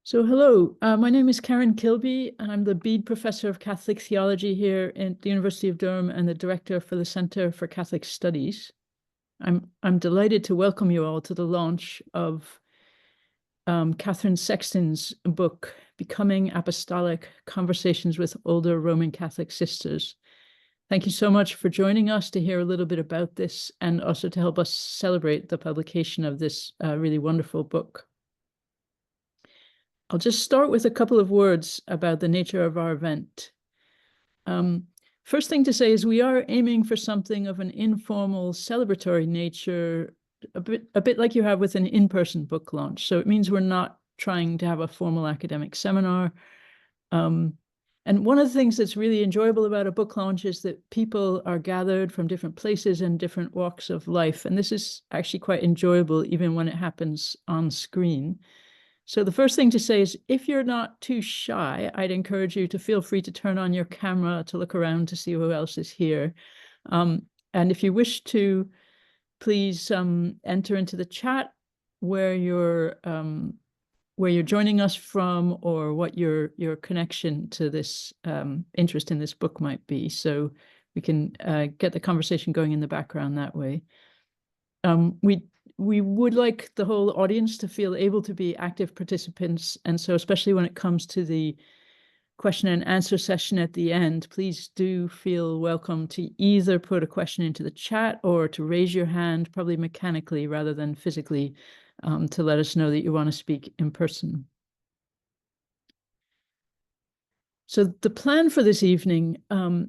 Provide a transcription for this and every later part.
So hello, my name is Karen Kilby, and I'm the Bede Professor of Catholic Theology here at the University of Durham and the Director for the Center for Catholic Studies. I'm delighted to welcome you all to the launch of Catherine Sexton's book, Becoming Apostolic: Conversations with Older Roman Catholic Sisters. Thank you so much for joining us to hear a little bit about this and also to help us celebrate the publication of this really wonderful book. I'll just start with a couple of words about the nature of our event. First thing to say is we are aiming for something of an informal, celebratory nature, a bit like you have with an in-person book launch. So it means we're not trying to have a formal academic seminar. And one of the things that's really enjoyable about a book launch is that people are gathered from different places and different walks of life. And this is actually quite enjoyable, even when it happens on screen. So the first thing to say is if you're not too shy, I'd encourage you to feel free to turn on your camera to look around to see who else is here. And if you wish to, please enter into the chat where you're joining us from or what your connection to this interest in this book might be. So we can get the conversation going in the background that way. We would like the whole audience to feel able to be active participants. And so especially when it comes to the question and answer session at the end, please do feel welcome to either put a question into the chat or to raise your hand, probably mechanically rather than physically, to let us know that you want to speak in person. So the plan for this evening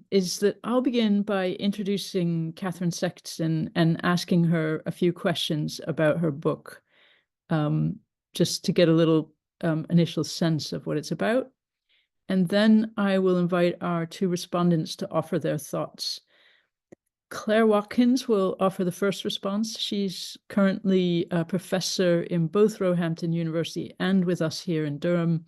is that I'll begin by introducing Catherine Sexton and asking her a few questions about her book, just to get a little initial sense of what it's about. And then I will invite our two respondents to offer their thoughts. Clare Watkins will offer the first response. She's currently a professor in both Roehampton University and with us here in Durham.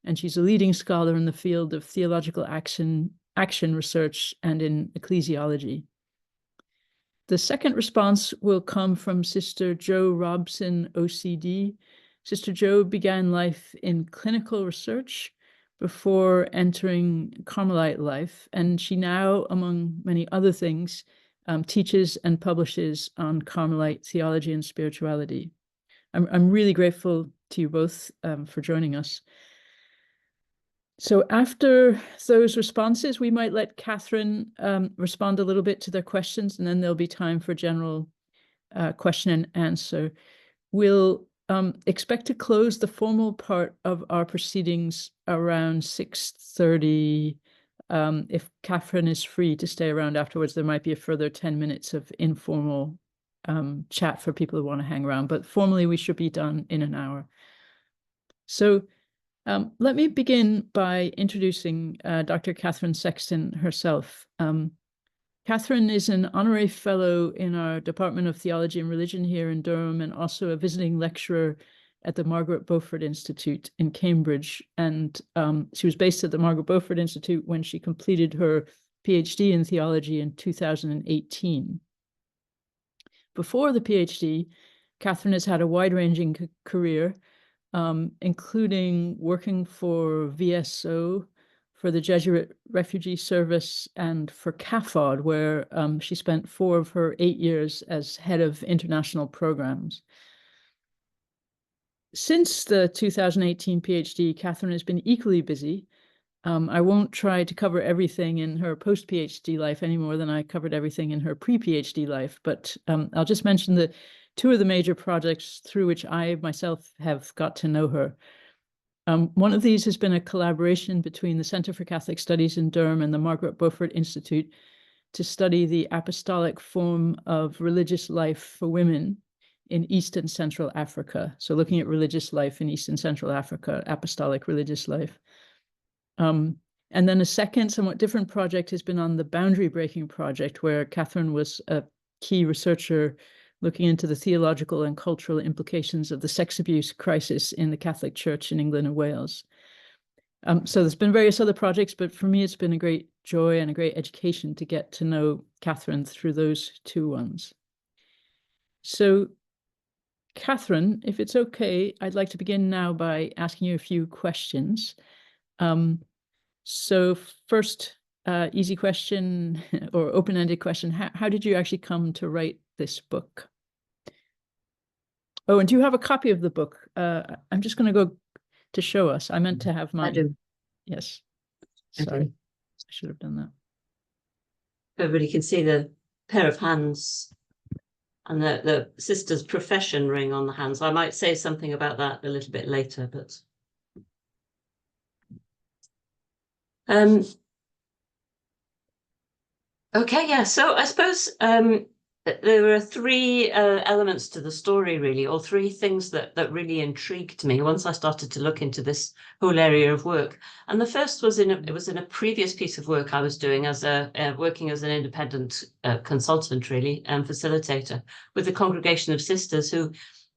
And she's a leading scholar in the field of theological action research and in ecclesiology. The second response will come from Sister Jo Robson, OCD. Sister Jo began life in clinical research before entering Carmelite life, and she now, among many other things, teaches and publishes on Carmelite theology and spirituality. I'm really grateful to you both for joining us. So after those responses, we might let Catherine respond a little bit to their questions, and then there'll be time for general question and answer. We'll expect to close the formal part of our proceedings around 6:30. If Catherine is free to stay around afterwards, there might be a further 10 minutes of informal chat for people who want to hang around, but formally we should be done in an hour. So let me begin by introducing Dr. Catherine Sexton herself. Catherine is an Honorary Fellow in our Department of Theology and Religion here in Durham and also a visiting lecturer at the Margaret Beaufort Institute in Cambridge. And she was based at the Margaret Beaufort Institute when she completed her PhD in theology in 2018. Before the PhD, Catherine has had a wide-ranging career, including working for VSO, for the Jesuit Refugee Service, and for CAFOD, where she spent 4 of her 8 years as head of international programs. Since the 2018 PhD, Catherine has been equally busy. I won't try to cover everything in her post-PhD life any more than I covered everything in her pre-PhD life, but I'll just mention the 2 of the major projects through which I myself have got to know her. One of these has been a collaboration between the Center for Catholic Studies in Durham and the Margaret Beaufort Institute to study the apostolic form of religious life for women in East and Central Africa. So looking at religious life in East and Central Africa, apostolic religious life. And then a second, somewhat different project has been on the Boundary Breaking Project, where Catherine was a key researcher looking into the theological and cultural implications of the sex abuse crisis in the Catholic Church in England and Wales. So there's been various other projects, but for me, it's been a great joy and a great education to get to know Catherine through those 2 ones. So Catherine, if it's okay, I'd like to begin now by asking you a few questions. So first, easy question or open-ended question. How did you actually come to write this book? Oh, and do you have a copy of the book? I'm just going to go to show us. I meant to have mine. I do. Yes. Sorry, Okay. I should have done that. Everybody can see the pair of hands and the sister's profession ring on the hands. I might say something about that a little bit later, but okay, yeah. So I suppose there are three elements to the story, really, or three things that really intrigued me once I started to look into this whole area of work. And the first was in a previous piece of work I was doing as working as an independent consultant, really, and facilitator with a congregation of sisters who.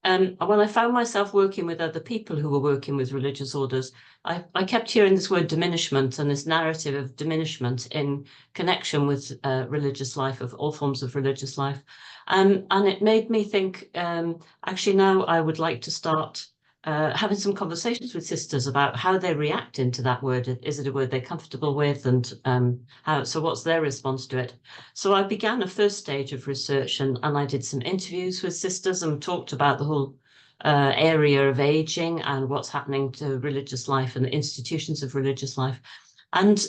When I found myself working with other people who were working with religious orders, I kept hearing this word diminishment and this narrative of diminishment in connection with religious life, of all forms of religious life. And it made me think, actually, now I would like to start having some conversations with sisters about how they react into that word. Is it a word they're comfortable with? And so what's their response to it? So I began a first stage of research and I did some interviews with sisters and talked about the whole area of aging and what's happening to religious life and the institutions of religious life. And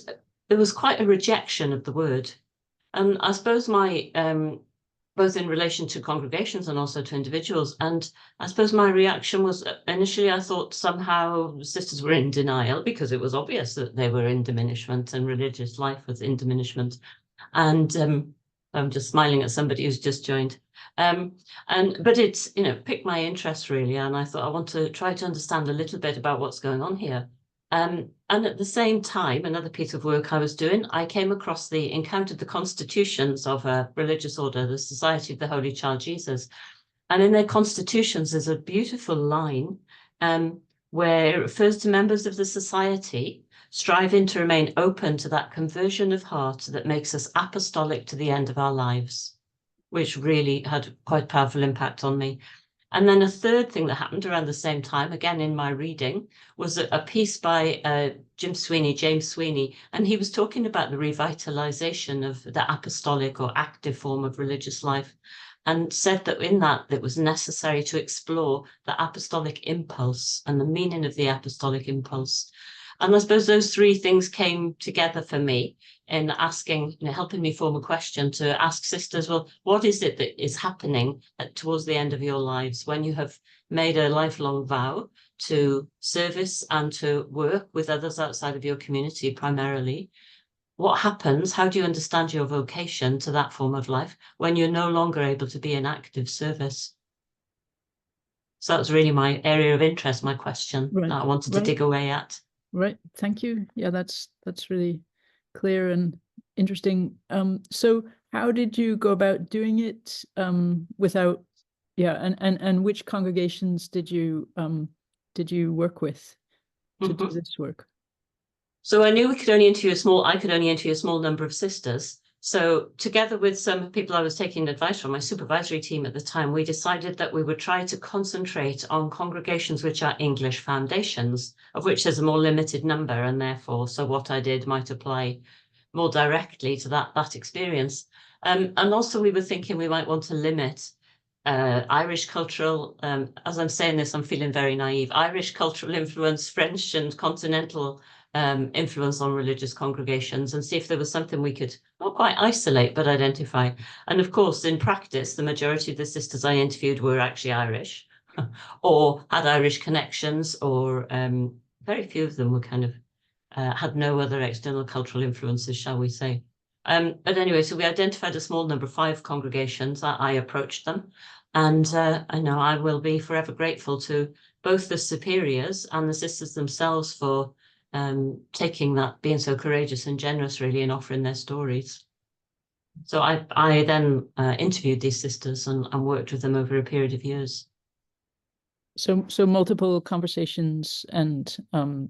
there was quite a rejection of the word. And I suppose my both in relation to congregations and also to individuals. And I suppose my reaction was initially I thought somehow sisters were in denial because it was obvious that they were in diminishment and religious life was in diminishment. And I'm just smiling at somebody who's just joined. But it's, piqued my interest really. And I thought I want to try to understand a little bit about what's going on here. And at the same time, another piece of work I was doing, I came across encountered the constitutions of a religious order, the Society of the Holy Child Jesus. And in their constitutions, there's a beautiful line where it refers to members of the society striving to remain open to that conversion of heart that makes us apostolic to the end of our lives, which really had quite a powerful impact on me. And then a third thing that happened around the same time, again in my reading, was a piece by James Sweeney, and he was talking about the revitalization of the apostolic or active form of religious life, and said that in that it was necessary to explore the apostolic impulse and the meaning of the apostolic impulse. And I suppose those three things came together for me in asking, helping me form a question to ask sisters, well, what is it that is happening towards the end of your lives when you have made a lifelong vow to service and to work with others outside of your community primarily? What happens? How do you understand your vocation to that form of life when you're no longer able to be in active service? So that's really my area of interest, my question that I wanted to dig away at. Right. Thank you. Yeah, that's really clear and interesting. So how did you go about doing it without, and which congregations did you work with to do this work? So I knew I could only interview a small number of sisters. So together with some people I was taking advice from, my supervisory team at the time, we decided that we would try to concentrate on congregations which are English foundations, of which there's a more limited number, and therefore, so what I did might apply more directly to that experience. And also we were thinking we might want to limit Irish cultural, as I'm saying this, I'm feeling very naive, Irish cultural influence, French and continental influence on religious congregations, and see if there was something we could not quite isolate, but identify. And of course, in practice, the majority of the sisters I interviewed were actually Irish or had Irish connections, or very few of them were kind of had no other external cultural influences, shall we say. But anyway, so we identified a small number, 5 congregations. I approached them, and I know I will be forever grateful to both the superiors and the sisters themselves for taking that, being so courageous and generous, really, and offering their stories. So I then interviewed these sisters and worked with them over a period of years. So multiple conversations and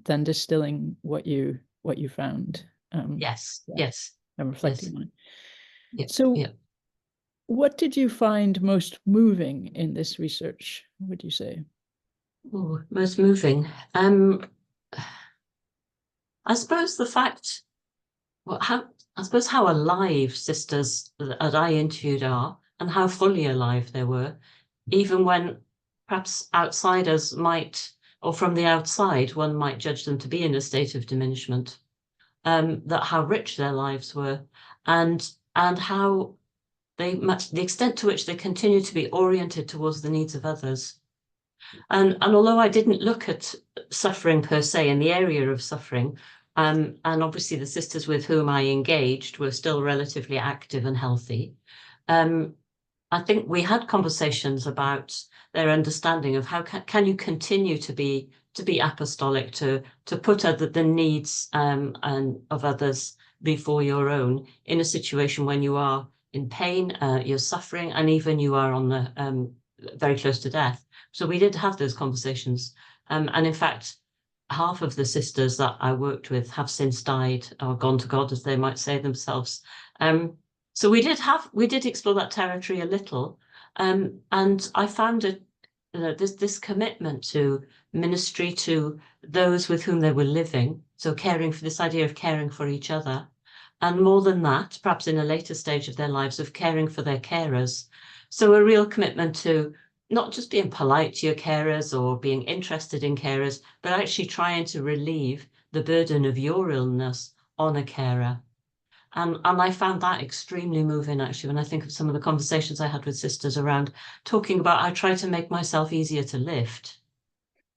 then distilling what you Yes. And reflecting on it. Yeah. So yeah. What did you find most moving in this research, would you say? Ooh, most moving. I suppose the fact, I suppose how alive sisters that I interviewed are, and how fully alive they were, even when perhaps outsiders might, or from the outside, one might judge them to be in a state of diminishment. That how rich their lives were, and how the extent to which they continue to be oriented towards the needs of others. And although I didn't look at suffering per se in the area of suffering, and obviously the sisters with whom I engaged were still relatively active and healthy, I think we had conversations about their understanding of how can you continue to be apostolic, to put the needs and of others before your own in a situation when you are in pain, you're suffering, and even you are on the very close to death. So we did have those conversations, and in fact, half of the sisters that I worked with have since died or gone to God, as they might say themselves. So we did explore that territory a little, and I found it, this commitment to ministry to those with whom they were living, so caring for this idea of caring for each other, and more than that, perhaps in a later stage of their lives, of caring for their carers. So a real commitment to not just being polite to your carers or being interested in carers, but actually trying to relieve the burden of your illness on a carer. And I found that extremely moving, actually, when I think of some of the conversations I had with sisters around talking about, I try to make myself easier to lift,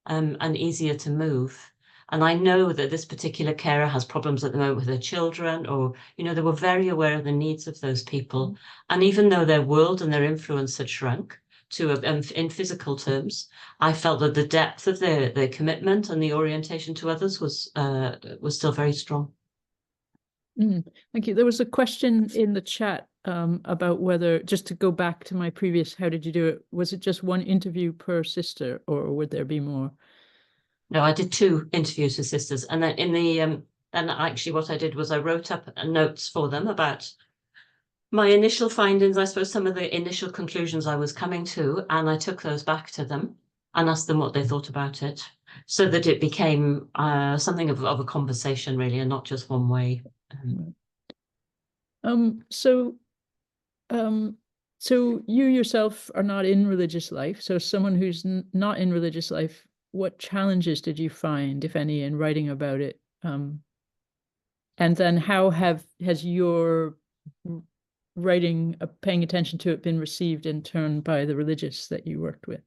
and easier to move. And I know that this particular carer has problems at the moment with her children, or, they were very aware of the needs of those people. And even though their world and their influence had shrunk to in physical terms, I felt that the depth of their commitment and the orientation to others was still very strong. Thank you. There was a question in the chat about whether, just to go back to my previous, how did you do it? Was it just one interview per sister, or would there be more? No, I did 2 interviews with sisters, and then in the and actually what I did was I wrote up notes for them about my initial findings, I suppose some of the initial conclusions I was coming to, and I took those back to them and asked them what they thought about it, so that it became something of a conversation, really, and not just one way. So you yourself are not in religious life. So someone who's not in religious life, what challenges did you find, if any, in writing about it? And then how has your writing, paying attention to it, been received in turn by the religious that you worked with?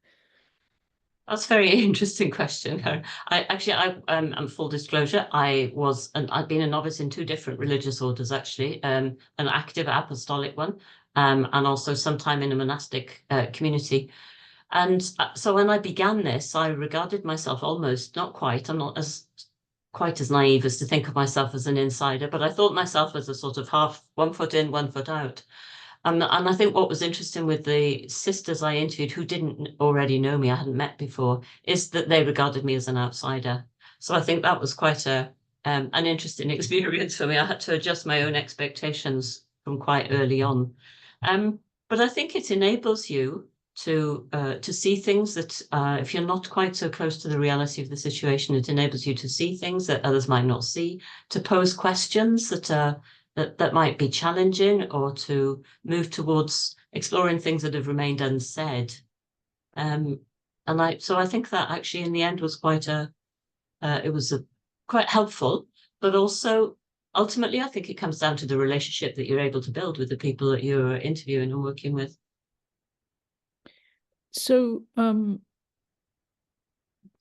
That's a very interesting question. I'm full disclosure, I'd been a novice in 2 different religious orders, actually, an active apostolic one, and also sometime in a monastic community. And so when I began this, I regarded myself almost, not quite, I'm not quite as naive as to think of myself as an insider, but I thought myself as a sort of half, 1 foot in, 1 foot out. And I think what was interesting with the sisters I interviewed who didn't already know me, I hadn't met before, is that they regarded me as an outsider. So I think that was quite an interesting experience for me. I had to adjust my own expectations from quite early on. But I think it enables you to see things that, if you're not quite so close to the reality of the situation, it enables you to see things that others might not see, to pose questions that might be challenging, or to move towards exploring things that have remained unsaid. So I think that actually in the end was quite helpful, but also ultimately I think it comes down to the relationship that you're able to build with the people that you're interviewing and working with. So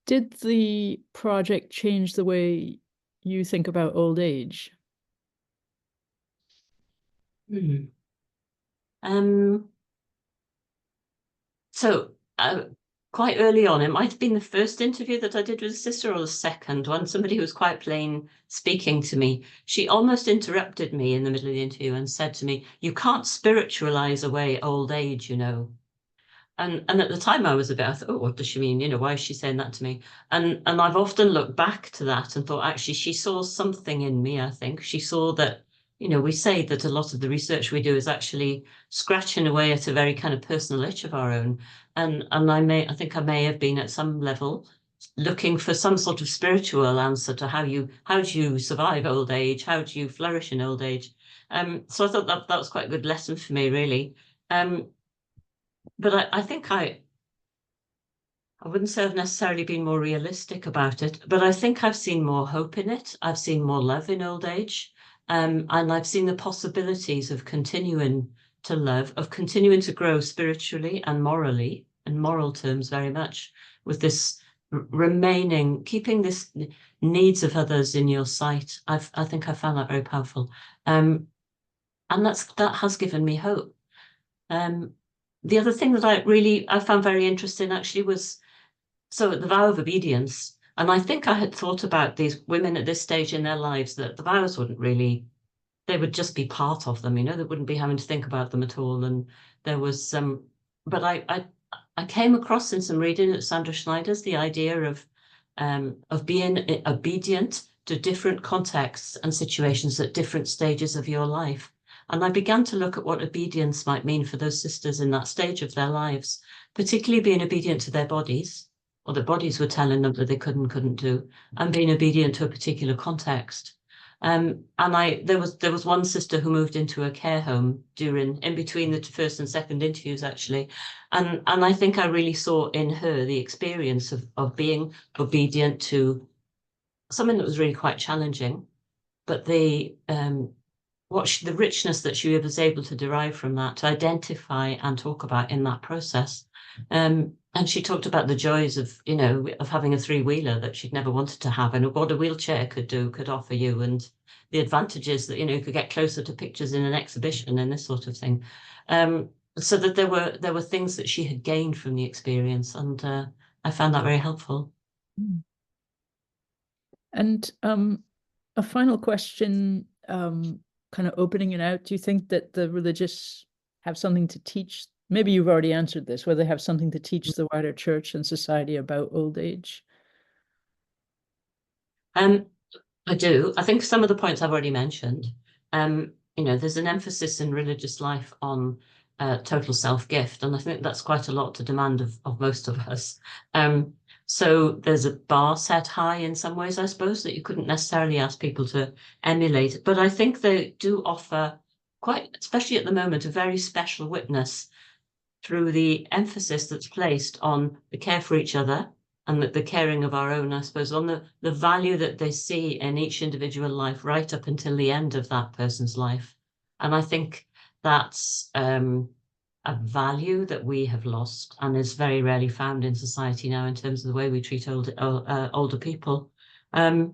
did the project change the way you think about old age? So quite early on, it might have been the first interview that I did with a sister, or the second one, somebody who was quite plain speaking to me. She almost interrupted me in the middle of the interview and said to me, "You can't spiritualize away old age, you know." And at the time I thought, oh, what does she mean? Why is she saying that to me? And I've often looked back to that and thought, actually, she saw something in me, I think. She saw that we say that a lot of the research we do is actually scratching away at a very kind of personal itch of our own. And I think I may have been at some level looking for some sort of spiritual answer to how do you survive old age? How do you flourish in old age? So I thought that was quite a good lesson for me, really. But I think I wouldn't say I've necessarily been more realistic about it, but I think I've seen more hope in it. I've seen more love in old age. And I've seen the possibilities of continuing to love, of continuing to grow spiritually and morally, in moral terms very much, with this keeping this needs of others in your sight. I think I found that very powerful. And that has given me hope. The other thing that I found very interesting actually was the vow of obedience. And I think I had thought about these women at this stage in their lives that the vows they would just be part of them, they wouldn't be having to think about them at all. And there was some, but I came across in some reading at Sandra Schneider's the idea of being obedient to different contexts and situations at different stages of your life. And I began to look at what obedience might mean for those sisters in that stage of their lives, particularly being obedient to their bodies, or their bodies were telling them that they couldn't do, and being obedient to a particular context. And there was one sister who moved into a care home in between the first and second interviews, actually. And I think I really saw in her the experience of being obedient to something that was really quite challenging, but the richness that she was able to derive from that, to identify and talk about in that process. And she talked about the joys of having a three-wheeler that she'd never wanted to have, and what a wheelchair could offer you, and the advantages that you could get closer to pictures in an exhibition and this sort of thing. So that there were things that she had gained from the experience, and I found that very helpful. And a final question, kind of opening it out. Do you think that the religious have something to teach? Maybe you've already answered this, whether they have something to teach the wider church and society about old age. I do. I think some of the points I've already mentioned. There's an emphasis in religious life on total self-gift, and I think that's quite a lot to demand of most of us. So there's a bar set high in some ways, I suppose, that you couldn't necessarily ask people to emulate. But I think they do offer quite, especially at the moment, a very special witness through the emphasis that's placed on the care for each other and the caring of our own, I suppose, on the value that they see in each individual life right up until the end of that person's life. And I think that's a value that we have lost and is very rarely found in society now in terms of the way we treat older people. And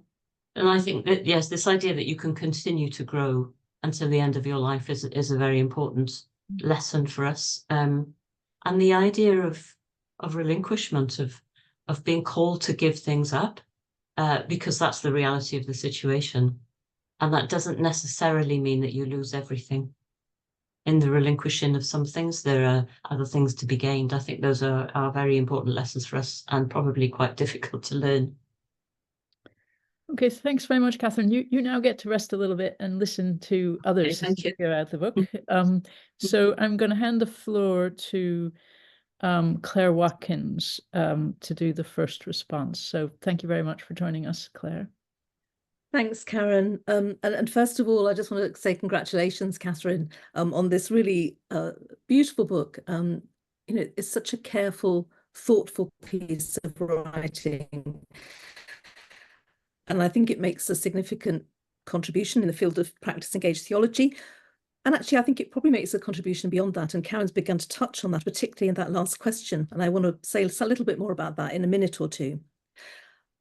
I think that, yes, this idea that you can continue to grow until the end of your life is a very important lesson for us. And the idea of relinquishment, of being called to give things up, because that's the reality of the situation. And that doesn't necessarily mean that you lose everything. In the relinquishing of some things, there are other things to be gained. I think those are very important lessons for us, and probably quite difficult to learn. Okay, thanks very much, Catherine. You now get to rest a little bit and listen to others go out the book. So I'm going to hand the floor to Clare Watkins to do the first response. So thank you very much for joining us, Clare. Thanks, Karen. And first of all, I just want to say congratulations, Catherine, on this really beautiful book. It's such a careful, thoughtful piece of writing. And I think it makes a significant contribution in the field of practice-engaged theology. And actually, I think it probably makes a contribution beyond that. And Karen's begun to touch on that, particularly in that last question. And I want to say a little bit more about that in a minute or two.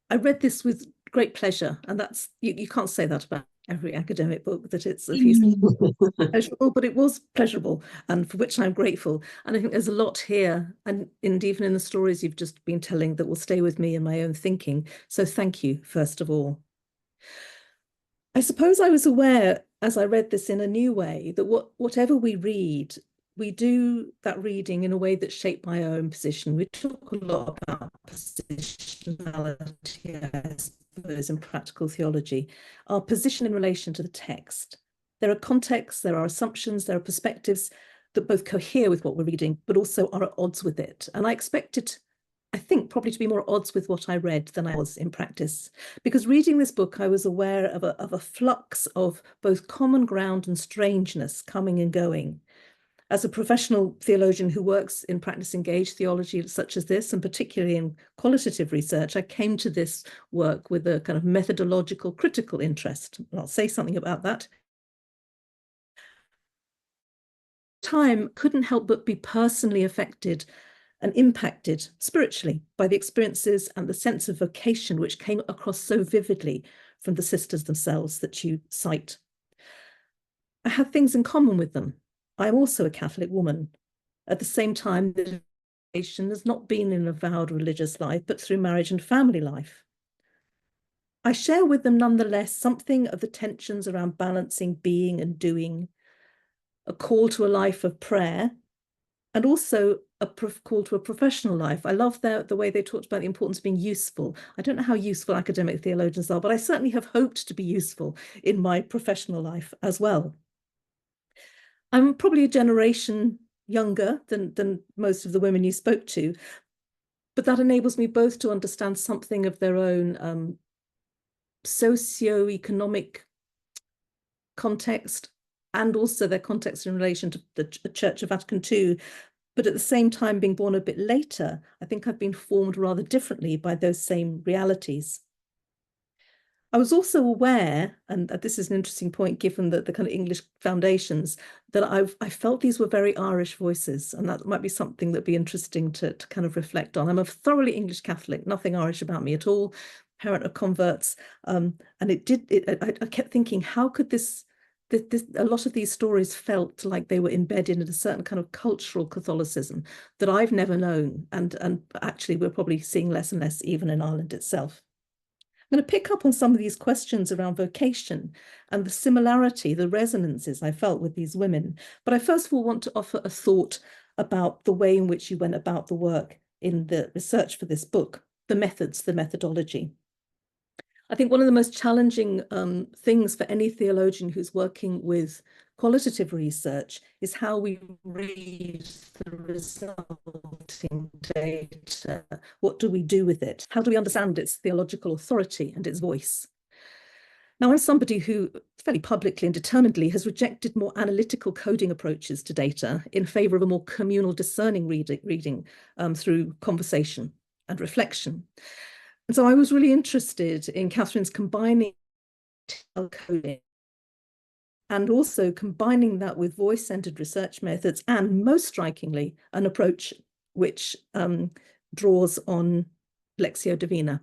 I read this with great pleasure, and that's you can't say that about every academic book, that it's pleasurable, but it was pleasurable, and for which I'm grateful. And I think there's a lot here, and even in the stories you've just been telling, that will stay with me in my own thinking. So thank you, first of all. I suppose I was aware, as I read this in a new way, that whatever we read, we do that reading in a way that's shaped by our own position. We talk a lot about positionality, I suppose, in practical theology, our position in relation to the text. There are contexts, there are assumptions, there are perspectives that both cohere with what we're reading, but also are at odds with it. And I expected, I think, probably to be more at odds with what I read than I was in practice. Because reading this book, I was aware of a flux of both common ground and strangeness coming and going. As a professional theologian who works in practice-engaged theology such as this, and particularly in qualitative research, I came to this work with a kind of methodological, critical interest. I'll say something about that. Time couldn't help but be personally affected and impacted spiritually by the experiences and the sense of vocation which came across so vividly from the sisters themselves that you cite. I have things in common with them. I'm also a Catholic woman. At the same time, the vocation has not been in a vowed religious life, but through marriage and family life. I share with them nonetheless something of the tensions around balancing being and doing, a call to a life of prayer, and also a call to a professional life. I love the way they talked about the importance of being useful. I don't know how useful academic theologians are, but I certainly have hoped to be useful in my professional life as well. I'm probably a generation younger than most of the women you spoke to, but that enables me both to understand something of their own socio-economic context and also their context in relation to the Church of Vatican II. But at the same time, being born a bit later, I think I've been formed rather differently by those same realities. I was also aware, and this is an interesting point given the kind of English foundations, that I felt these were very Irish voices, and that might be something that'd be interesting to kind of reflect on. I'm a thoroughly English Catholic, nothing Irish about me at all, parent of converts, and I kept thinking, how could a lot of these stories felt like they were embedded in a certain kind of cultural Catholicism that I've never known, and actually we're probably seeing less and less even in Ireland itself. I'm going to pick up on some of these questions around vocation and the similarity, the resonances I felt with these women. But I first of all want to offer a thought about the way in which you went about the work in the research for this book, the methods, the methodology. I think one of the most challenging things for any theologian who's working with qualitative research is how we read the resulting data. What do we do with it? How do we understand its theological authority and its voice? Now, I'm somebody who fairly publicly and determinedly has rejected more analytical coding approaches to data in favor of a more communal discerning reading through conversation and reflection. And so I was really interested in Catherine's combining coding and also combining that with voice-centered research methods, and most strikingly, an approach which draws on Lectio Divina.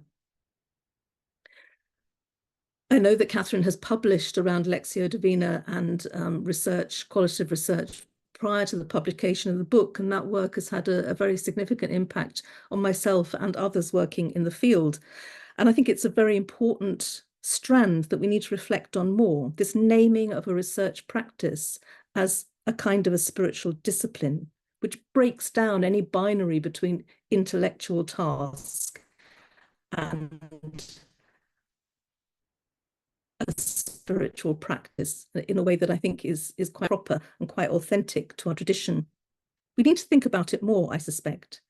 I know that Catherine has published around Lectio Divina and qualitative research prior to the publication of the book, and that work has had a very significant impact on myself and others working in the field. And I think it's a very important strand that we need to reflect on more, this naming of a research practice as a kind of a spiritual discipline, which breaks down any binary between intellectual task and a spiritual practice in a way that I think is quite proper and quite authentic to our tradition. We need to think about it more, I suspect.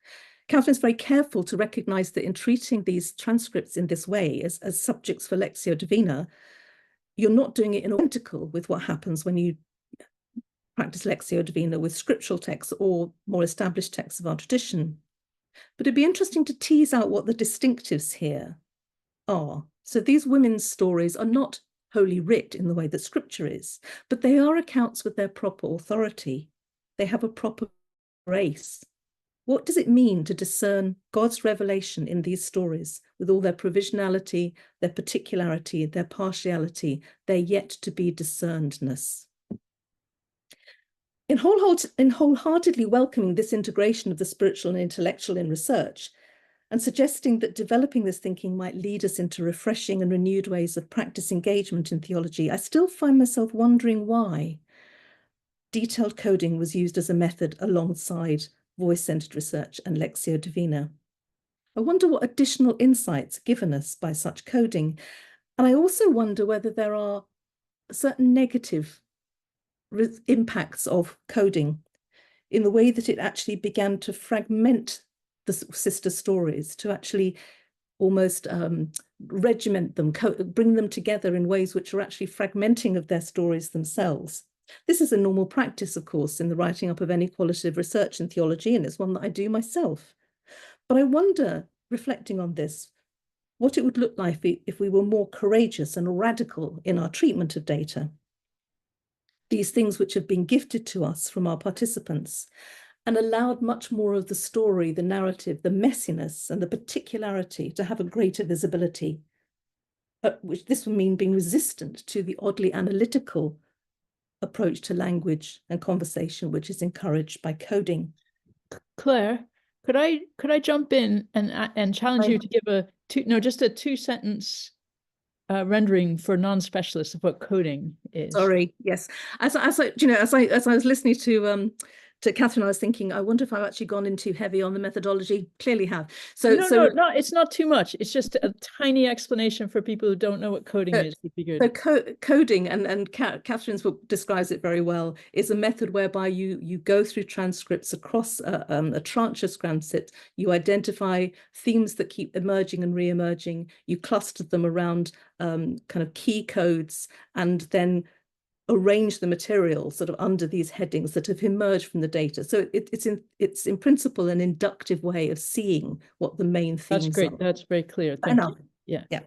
Catherine's very careful to recognize that in treating these transcripts in this way as subjects for Lectio Divina, you're not doing it identical with what happens when you practice Lectio Divina with scriptural texts or more established texts of our tradition. But it'd be interesting to tease out what the distinctives here are. So these women's stories are not Holy Writ in the way that scripture is, but they are accounts with their proper authority. They have a proper grace. What does it mean to discern God's revelation in these stories with all their provisionality, their particularity, their partiality, their yet to be discernedness? In wholeheartedly welcoming this integration of the spiritual and intellectual in research, and suggesting that developing this thinking might lead us into refreshing and renewed ways of practice engagement in theology, I still find myself wondering why detailed coding was used as a method alongside voice-centered research and Lectio Divina. I wonder what additional insights are given us by such coding. And I also wonder whether there are certain negative impacts of coding in the way that it actually began to fragment the sister stories, to actually almost regiment them, bring them together in ways which are actually fragmenting of their stories themselves. This is a normal practice, of course, in the writing up of any qualitative research in theology, and it's one that I do myself. But I wonder, reflecting on this, what it would look like if we were more courageous and radical in our treatment of data. These things which have been gifted to us from our participants, and allowed much more of the story, the narrative, the messiness, and the particularity to have a greater visibility, which this would mean being resistant to the oddly analytical approach to language and conversation, which is encouraged by coding. Claire, could I jump in and challenge you to give just a 2-sentence rendering for non-specialists of what coding is? Sorry, yes. As I was listening to Catherine, I was thinking, I wonder if I've actually gone in too heavy on the methodology. Clearly have. No, it's not too much. It's just a tiny explanation for people who don't know what coding is. Would be good. So coding, and Catherine's book describes it very well, is a method whereby you go through transcripts across a tranche of transcripts. You identify themes that keep emerging and re-emerging. You cluster them around kind of key codes, and then arrange the material sort of under these headings that have emerged from the data. So it's in principle an inductive way of seeing what the main themes That's great. are. That's very clear. Thank you. Yeah.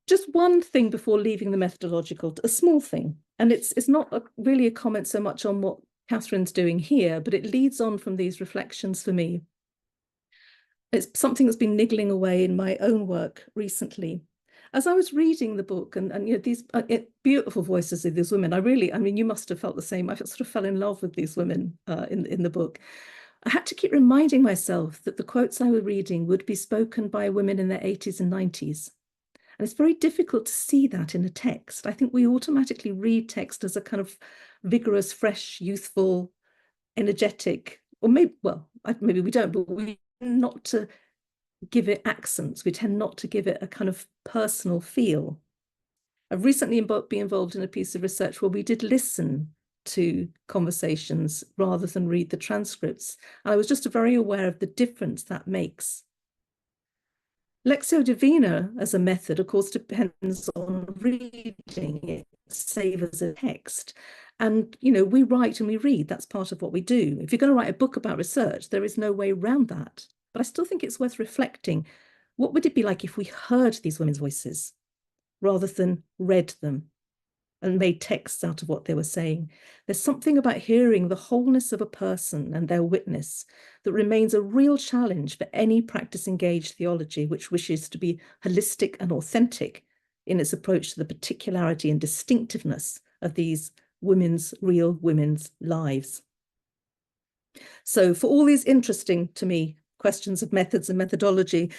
Just one thing before leaving the methodological, a small thing, and it's not really a comment so much on what Catherine's doing here, but it leads on from these reflections for me. It's something that's been niggling away in my own work recently. As I was reading the book, and these beautiful voices of these women, you must have felt the same. I sort of fell in love with these women in the book. I had to keep reminding myself that the quotes I was reading would be spoken by women in their 80s and 90s. And it's very difficult to see that in a text. I think we automatically read text as a kind of vigorous, fresh, youthful, energetic, or maybe we don't, but we tend not to give it accents. We tend not to give it a kind of personal feel. I've recently been involved in a piece of research where we did listen to conversations rather than read the transcripts. I was just very aware of the difference that makes. Lectio Divina as a method, of course, depends on reading it, save as a text. And, we write and we read. That's part of what we do. If you're going to write a book about research, there is no way around that. But I still think it's worth reflecting. What would it be like if we heard these women's voices rather than read them and made texts out of what they were saying? There's something about hearing the wholeness of a person and their witness that remains a real challenge for any practice-engaged theology which wishes to be holistic and authentic in its approach to the particularity and distinctiveness of these real women's lives. So for all these interesting, to me, questions of methods and methodology,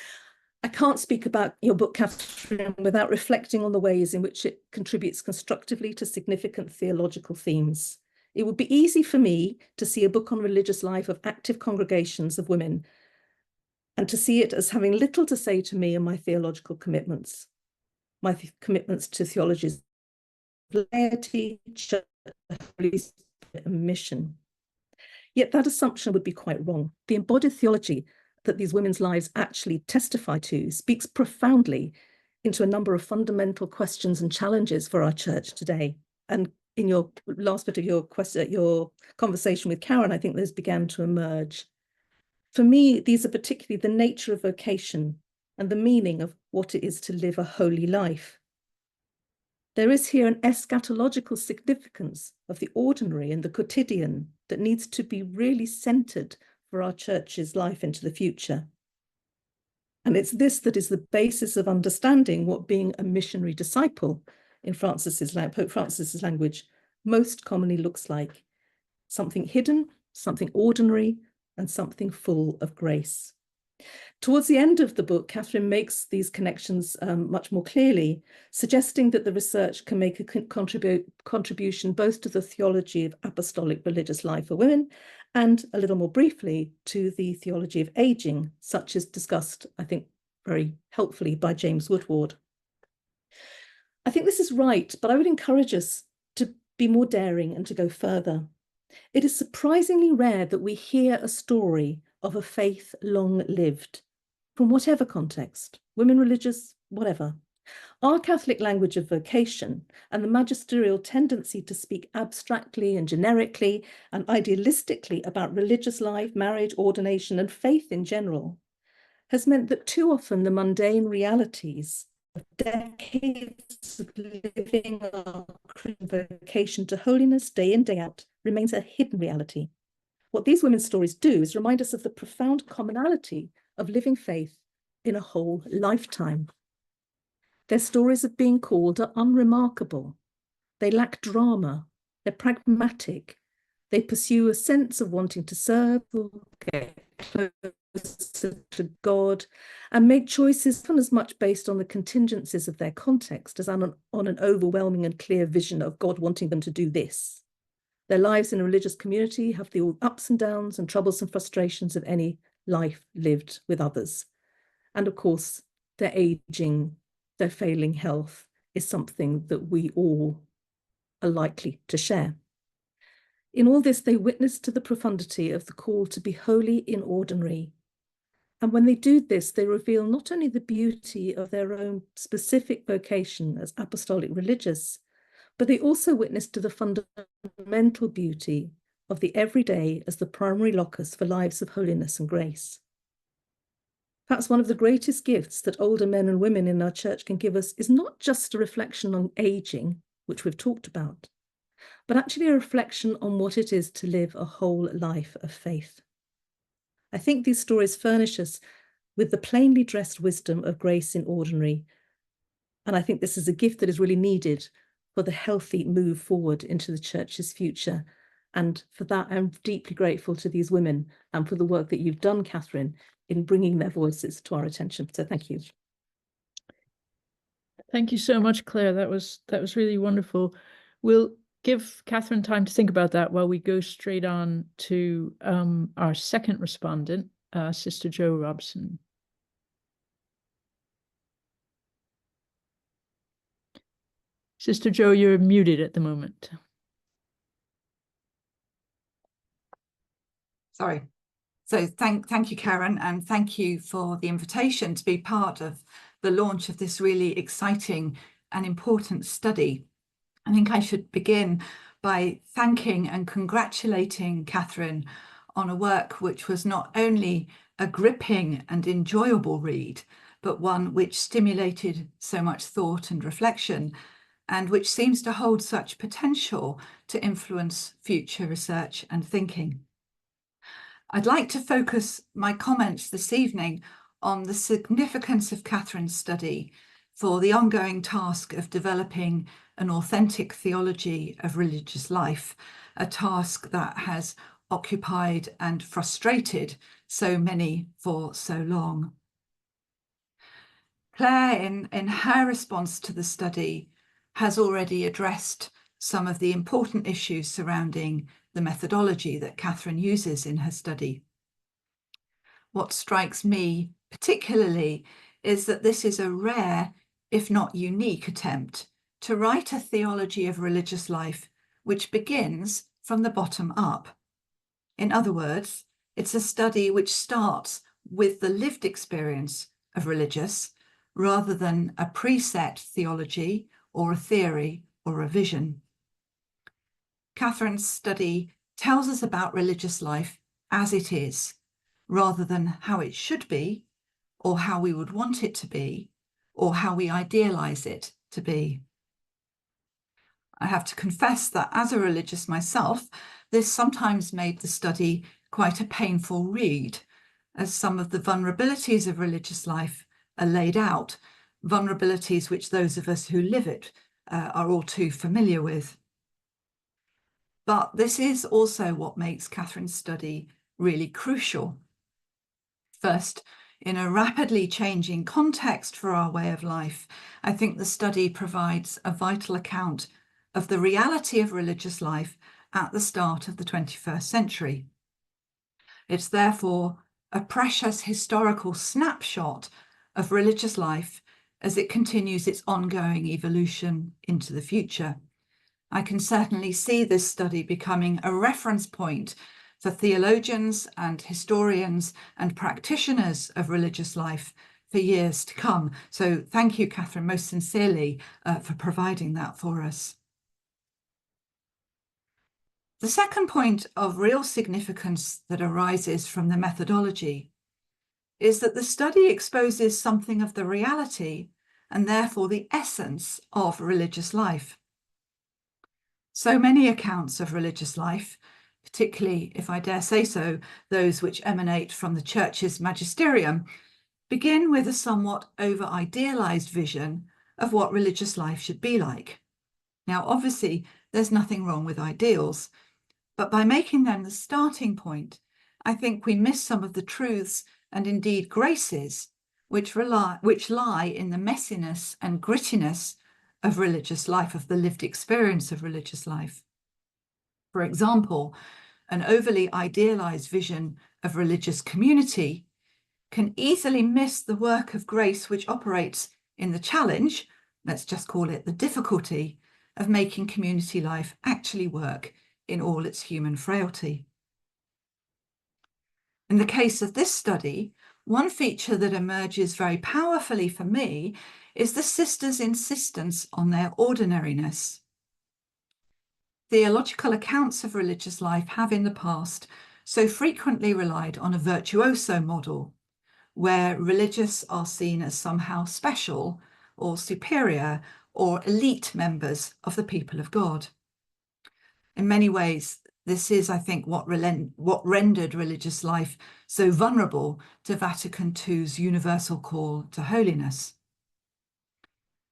I can't speak about your book, Catherine, without reflecting on the ways in which it contributes constructively to significant theological themes. It would be easy for me to see a book on religious life of active congregations of women and to see it as having little to say to me and my theological commitments, commitments to theologies of laity, church, Holy Spirit, and mission. Yet that assumption would be quite wrong. The embodied theology that these women's lives actually testify to speaks profoundly into a number of fundamental questions and challenges for our church today. And in your last bit of your conversation with Karen, I think those began to emerge. For me, these are particularly the nature of vocation and the meaning of what it is to live a holy life. There is here an eschatological significance of the ordinary and the quotidian that needs to be really centered for our church's life into the future. And it's this that is the basis of understanding what being a missionary disciple in Pope Francis's language most commonly looks like. Something hidden, something ordinary, and something full of grace. Towards the end of the book, Catherine makes these connections much more clearly, suggesting that the research can make a contribution both to the theology of apostolic religious life for women and, a little more briefly, to the theology of aging, such as discussed, I think, very helpfully by James Woodward. I think this is right, but I would encourage us to be more daring and to go further. It is surprisingly rare that we hear a story of a faith long lived, from whatever context, women, religious, whatever. Our Catholic language of vocation and the magisterial tendency to speak abstractly and generically and idealistically about religious life, marriage, ordination, and faith in general has meant that too often the mundane realities of decades of living our Christian vocation to holiness day in, day out remains a hidden reality. What these women's stories do is remind us of the profound commonality of living faith in a whole lifetime. Their stories of being called are unremarkable. They lack drama. They're pragmatic. They pursue a sense of wanting to serve or get closer to God and make choices not as much based on the contingencies of their context as on an overwhelming and clear vision of God wanting them to do this. Their lives in a religious community have the ups and downs and troubles and frustrations of any life lived with others. And of course, their aging, their failing health is something that we all are likely to share. In all this, they witness to the profundity of the call to be holy in ordinary. And when they do this, they reveal not only the beauty of their own specific vocation as apostolic religious, but they also witness to the fundamental beauty of the everyday as the primary locus for lives of holiness and grace. Perhaps one of the greatest gifts that older men and women in our church can give us is not just a reflection on aging, which we've talked about, but actually a reflection on what it is to live a whole life of faith. I think these stories furnish us with the plainly dressed wisdom of grace in ordinary, and I think this is a gift that is really needed for the healthy move forward into the church's future. And for that, I'm deeply grateful to these women and for the work that you've done, Catherine, in bringing their voices to our attention. So thank you. Thank you so much, Claire. That was really wonderful. We'll give Catherine time to think about that while we go straight on to our second respondent, Sister Jo Robson. Sister Jo, you're muted at the moment. Sorry. So thank you, Karen, and thank you for the invitation to be part of the launch of this really exciting and important study. I think I should begin by thanking and congratulating Catherine on a work which was not only a gripping and enjoyable read, but one which stimulated so much thought and reflection, and which seems to hold such potential to influence future research and thinking. I'd like to focus my comments this evening on the significance of Catherine's study for the ongoing task of developing an authentic theology of religious life, a task that has occupied and frustrated so many for so long. Claire, in her response to the study, has already addressed some of the important issues surrounding the methodology that Catherine uses in her study. What strikes me particularly is that this is a rare, if not unique, attempt to write a theology of religious life which begins from the bottom up. In other words, it's a study which starts with the lived experience of religious rather than a preset theology or a theory or a vision. Catherine's study tells us about religious life as it is, rather than how it should be, or how we would want it to be, or how we idealize it to be. I have to confess that as a religious myself, this sometimes made the study quite a painful read, as some of the vulnerabilities of religious life are laid out, vulnerabilities which those of us who live it are all too familiar with. But this is also what makes Catherine's study really crucial. First, in a rapidly changing context for our way of life, I think the study provides a vital account of the reality of religious life at the start of the 21st century. It's therefore a precious historical snapshot of religious life as it continues its ongoing evolution into the future. I can certainly see this study becoming a reference point for theologians and historians and practitioners of religious life for years to come. So thank you, Catherine, most sincerely for providing that for us. The second point of real significance that arises from the methodology is that the study exposes something of the reality and therefore the essence of religious life. So many accounts of religious life, particularly, if I dare say so, those which emanate from the Church's magisterium, begin with a somewhat over-idealized vision of what religious life should be like. Now, obviously, there's nothing wrong with ideals, but by making them the starting point, I think we miss some of the truths and indeed graces which lie in the messiness and grittiness of religious life, of the lived experience of religious life. For example, an overly idealized vision of religious community can easily miss the work of grace which operates in the challenge, let's just call it the difficulty, of making community life actually work in all its human frailty. In the case of this study, one feature that emerges very powerfully for me is the sisters' insistence on their ordinariness. Theological accounts of religious life have in the past so frequently relied on a virtuoso model, where religious are seen as somehow special or superior or elite members of the people of God. In many ways, this is, I think, what rendered religious life so vulnerable to Vatican II's universal call to holiness.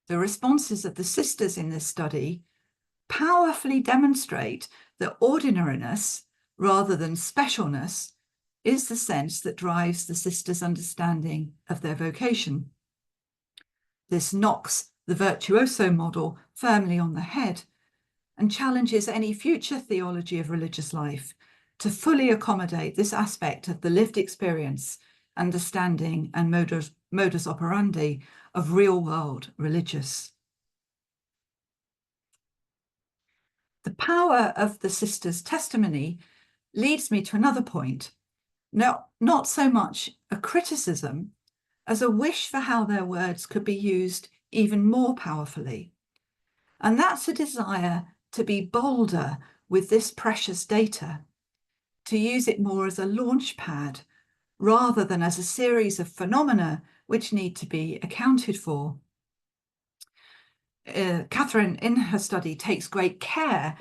The responses of the sisters in this study powerfully demonstrate that ordinariness, rather than specialness, is the sense that drives the sisters' understanding of their vocation. This knocks the virtuoso model firmly on the head and challenges any future theology of religious life to fully accommodate this aspect of the lived experience, understanding, and modus operandi of real-world religious. The power of the sisters' testimony leads me to another point, not so much a criticism as a wish for how their words could be used even more powerfully. And that's a desire to be bolder with this precious data, to use it more as a launch pad rather than as a series of phenomena which need to be accounted for. Catherine, in her study, takes great care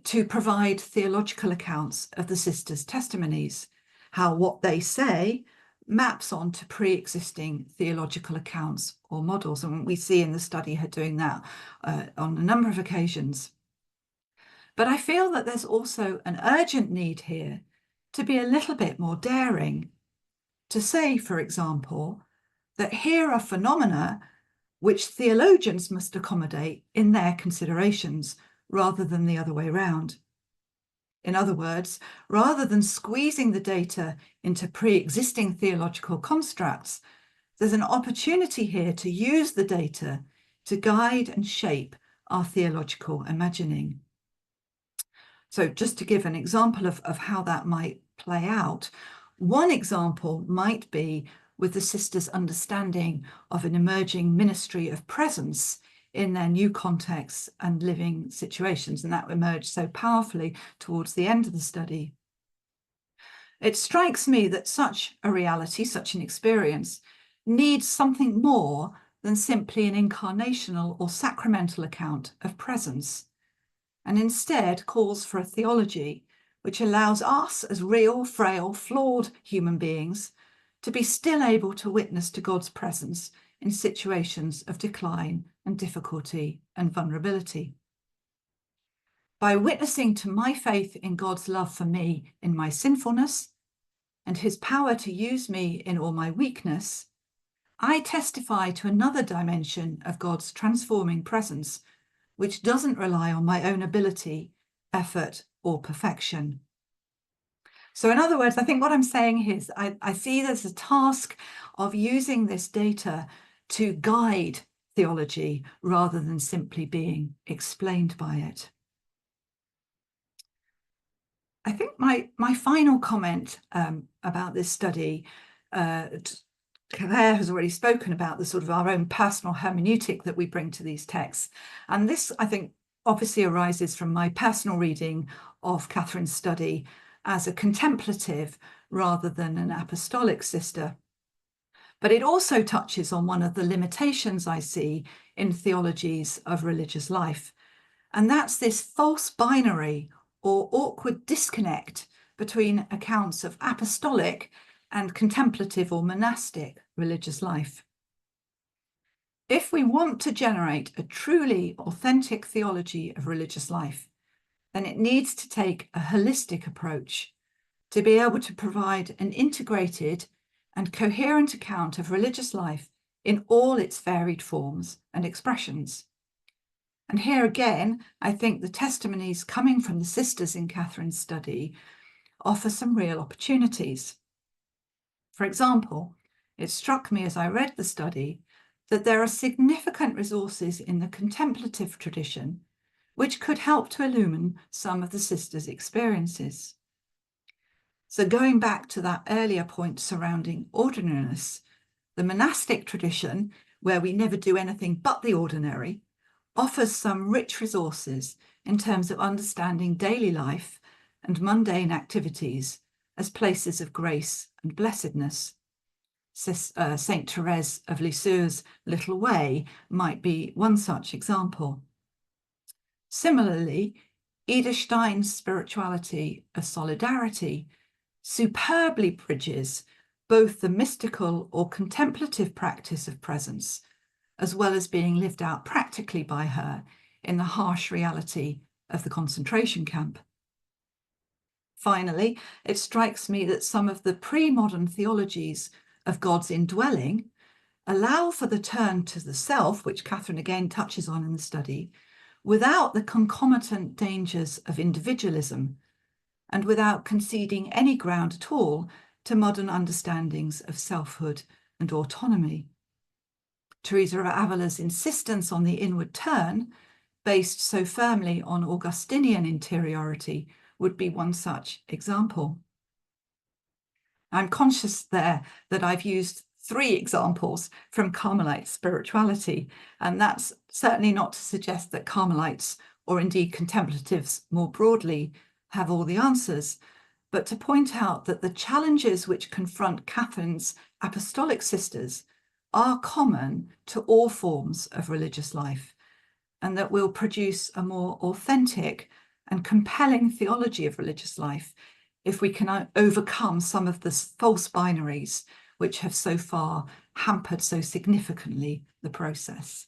to provide theological accounts of the sisters' testimonies, how what they say maps onto pre-existing theological accounts or models. And we see in the study her doing that on a number of occasions. But I feel that there's also an urgent need here to be a little bit more daring, to say, for example, that here are phenomena which theologians must accommodate in their considerations rather than the other way around. In other words, rather than squeezing the data into pre-existing theological constructs, there's an opportunity here to use the data to guide and shape our theological imagining. So just to give an example of how that might play out, one example might be with the sisters' understanding of an emerging ministry of presence in their new contexts and living situations, and that emerged so powerfully towards the end of the study. It strikes me that such a reality, such an experience, needs something more than simply an incarnational or sacramental account of presence, and instead calls for a theology which allows us as real, frail, flawed human beings to be still able to witness to God's presence in situations of decline and difficulty and vulnerability. By witnessing to my faith in God's love for me in my sinfulness and his power to use me in all my weakness, I testify to another dimension of God's transforming presence, which doesn't rely on my own ability, effort, or perfection. So in other words, I think what I'm saying here is I see there's a task of using this data to guide theology rather than simply being explained by it. I think my final comment about this study, Clare has already spoken about the sort of our own personal hermeneutic that we bring to these texts. And this, I think, obviously arises from my personal reading of Catherine's study as a contemplative rather than an apostolic sister. But it also touches on one of the limitations I see in theologies of religious life. And that's this false binary or awkward disconnect between accounts of apostolic and contemplative or monastic religious life. If we want to generate a truly authentic theology of religious life, then it needs to take a holistic approach to be able to provide an integrated and coherent account of religious life in all its varied forms and expressions. And here again, I think the testimonies coming from the sisters in Catherine's study offer some real opportunities. For example, it struck me as I read the study that there are significant resources in the contemplative tradition which could help to illumine some of the sisters' experiences. So going back to that earlier point surrounding ordinariness, the monastic tradition, where we never do anything but the ordinary, offers some rich resources in terms of understanding daily life and mundane activities as places of grace and blessedness. Saint Therese of Lisieux's Little Way might be one such example. Similarly, Edith Stein's spirituality of solidarity superbly bridges both the mystical or contemplative practice of presence, as well as being lived out practically by her in the harsh reality of the concentration camp. Finally, it strikes me that some of the pre-modern theologies of God's indwelling allow for the turn to the self, which Catherine again touches on in the study, without the concomitant dangers of individualism and without conceding any ground at all to modern understandings of selfhood and autonomy. Teresa of Avila's insistence on the inward turn, based so firmly on Augustinian interiority, would be one such example. I'm conscious there that I've used 3 examples from Carmelite spirituality, and that's certainly not to suggest that Carmelites, or indeed contemplatives more broadly, have all the answers, but to point out that the challenges which confront Catherine's apostolic sisters are common to all forms of religious life, and that will produce a more authentic and compelling theology of religious life if we can overcome some of the false binaries which have so far hampered so significantly the process.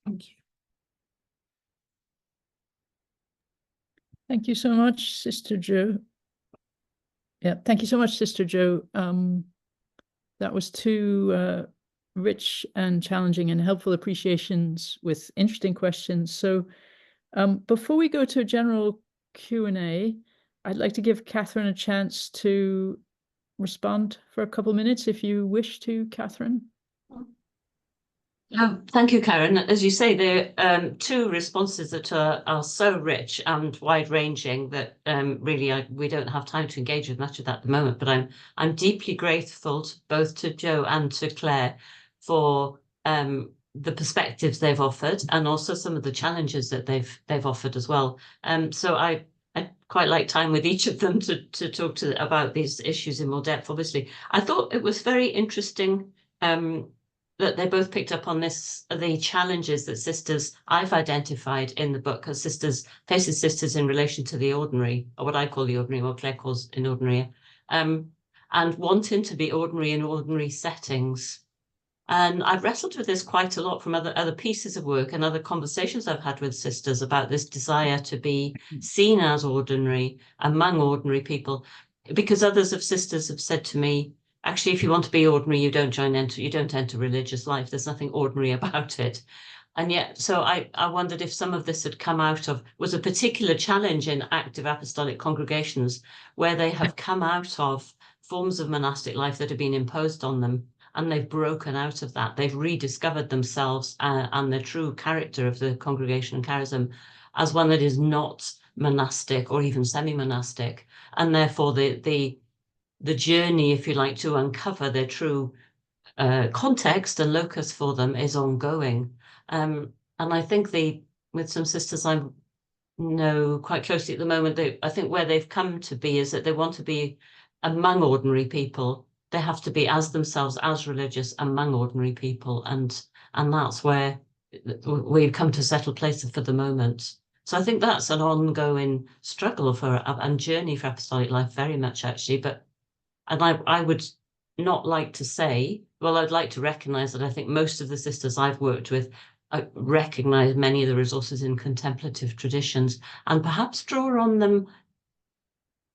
Thank you. Thank you so much, Sister Jo. Yeah, thank you so much, Sister Jo. That was 2 rich and challenging and helpful appreciations with interesting questions. So before we go to a general Q&A, I'd like to give Catherine a chance to respond for a couple of minutes, if you wish to, Catherine. Thank you, Karen. As you say, there are 2 responses that are so rich and wide-ranging that really we don't have time to engage with much of that at the moment. But I'm deeply grateful both to Jo and to Clare for the perspectives they've offered, and also some of the challenges that they've offered as well. So I quite like time with each of them to talk about these issues in more depth. Obviously, I thought it was very interesting that they both picked up on the challenges that sisters I've identified in the book as facing sisters in relation to the ordinary, or what I call the ordinary, what Clare calls inordinary, and wanting to be ordinary in ordinary settings. And I've wrestled with this quite a lot from other pieces of work and other conversations I've had with sisters about this desire to be seen as ordinary among ordinary people, because others of sisters have said to me, actually, if you want to be ordinary, you don't enter religious life. There's nothing ordinary about it. And yet, so I wondered if some of this had come out of, was a particular challenge in active apostolic congregations where they have come out of forms of monastic life that have been imposed on them, and they've broken out of that. They've rediscovered themselves and the true character of the congregation and charism as one that is not monastic or even semi-monastic, and therefore the journey, if you like, to uncover their true context and locus for them is ongoing. And I think with some sisters I know quite closely at the moment, I think where they've come to be is that they want to be among ordinary people. They have to be as themselves, as religious among ordinary people, and that's where we've come to settle places for the moment. So I think that's an ongoing struggle and journey for apostolic life, very much actually. And I would not like to say, well, I'd like to recognize that I think most of the sisters I've worked with recognize many of the resources in contemplative traditions and perhaps draw on them.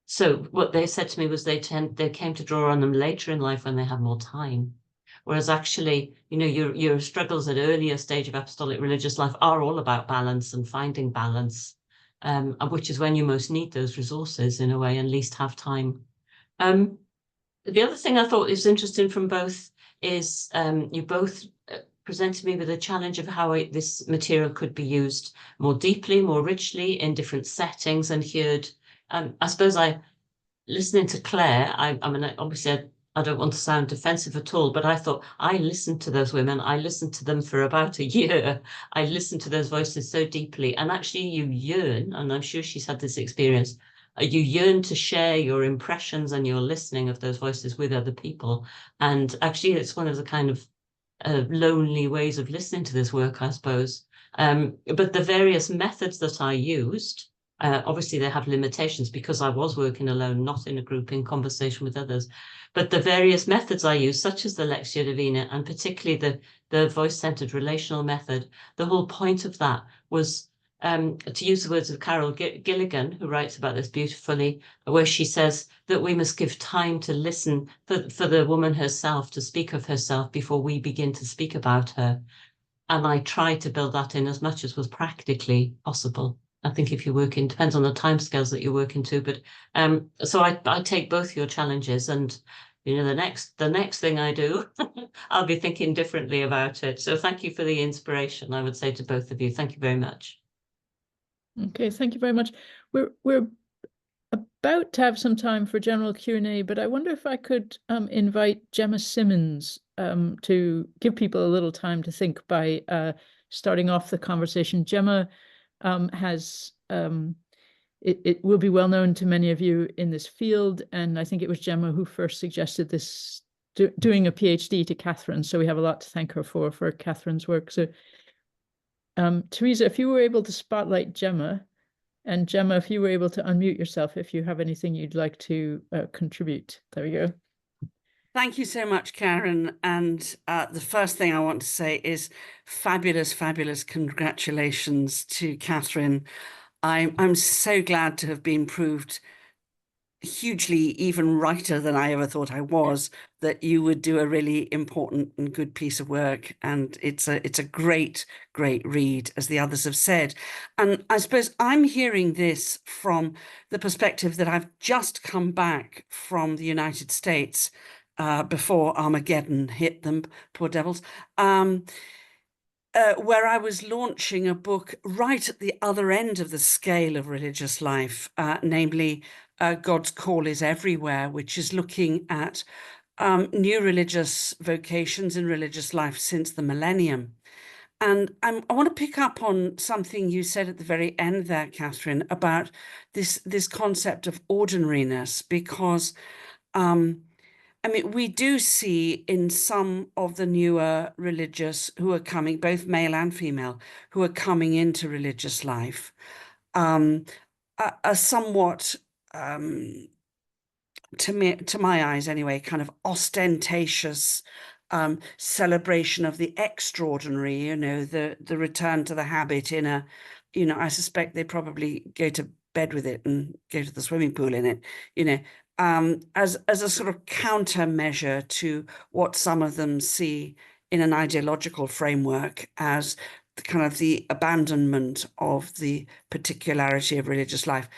So what they said to me was they came to draw on them later in life when they had more time. Whereas actually, you know, your struggles at earlier stage of apostolic religious life are all about balance and finding balance, which is when you most need those resources in a way and least have time. The other thing I thought is interesting from both is you both presented me with a challenge of how this material could be used more deeply, more richly in different settings and heard. I suppose listening to Clare, I mean, obviously I don't want to sound defensive at all, but I thought I listened to those women. I listened to them for about a year. I listened to those voices so deeply. And actually you yearn, and I'm sure she's had this experience, you yearn to share your impressions and your listening of those voices with other people. And actually it's one of the kind of lonely ways of listening to this work, I suppose. But the various methods that I used, obviously they have limitations because I was working alone, not in a group, in conversation with others. But the various methods I used, such as the Lectio Divina, and particularly the voice-centered relational method, the whole point of that was to use the words of Carol Gilligan, who writes about this beautifully, where she says that we must give time to listen for the woman herself to speak of herself before we begin to speak about her. And I tried to build that in as much as was practically possible. I think if you work in, depends on the timescales that you're working to, but so I take both your challenges, and you know, the next thing I do, I'll be thinking differently about it. So thank you for the inspiration, I would say to both of you. Thank you very much. Okay, thank you very much. We're about to have some time for general Q&A, but I wonder if I could invite Gemma Simmons to give people a little time to think by starting off the conversation. Gemma has, it will be well known to many of you in this field, and I think it was Gemma who first suggested this, doing a PhD to Catherine, so we have a lot to thank her for Catherine's work. So Teresa, if you were able to spotlight Gemma, and Gemma, if you were able to unmute yourself, if you have anything you'd like to contribute. There we go. Thank you so much, Karen. And the first thing I want to say is fabulous, fabulous congratulations to Catherine. I'm so glad to have been proved hugely even righter than I ever thought I was, that you would do a really important and good piece of work. And it's a great, great read, as the others have said. And I suppose I'm hearing this from the perspective that I've just come back from the United States before Armageddon hit them, poor devils, where I was launching a book right at the other end of the scale of religious life, namely God's Call is Everywhere, which is looking at new religious vocations in religious life since the millennium. And I want to pick up on something you said at the very end there, Catherine, about this concept of ordinariness, because I mean, we do see in some of the newer religious who are coming, both male and female, who are coming into religious life, a somewhat, to my eyes anyway, kind of ostentatious celebration of the extraordinary, you know, the return to the habit in a, you know, I suspect they probably go to bed with it and go to the swimming pool in it, you know, as a sort of countermeasure to what some of them see in an ideological framework as the kind of the abandonment of the particularity of religious life.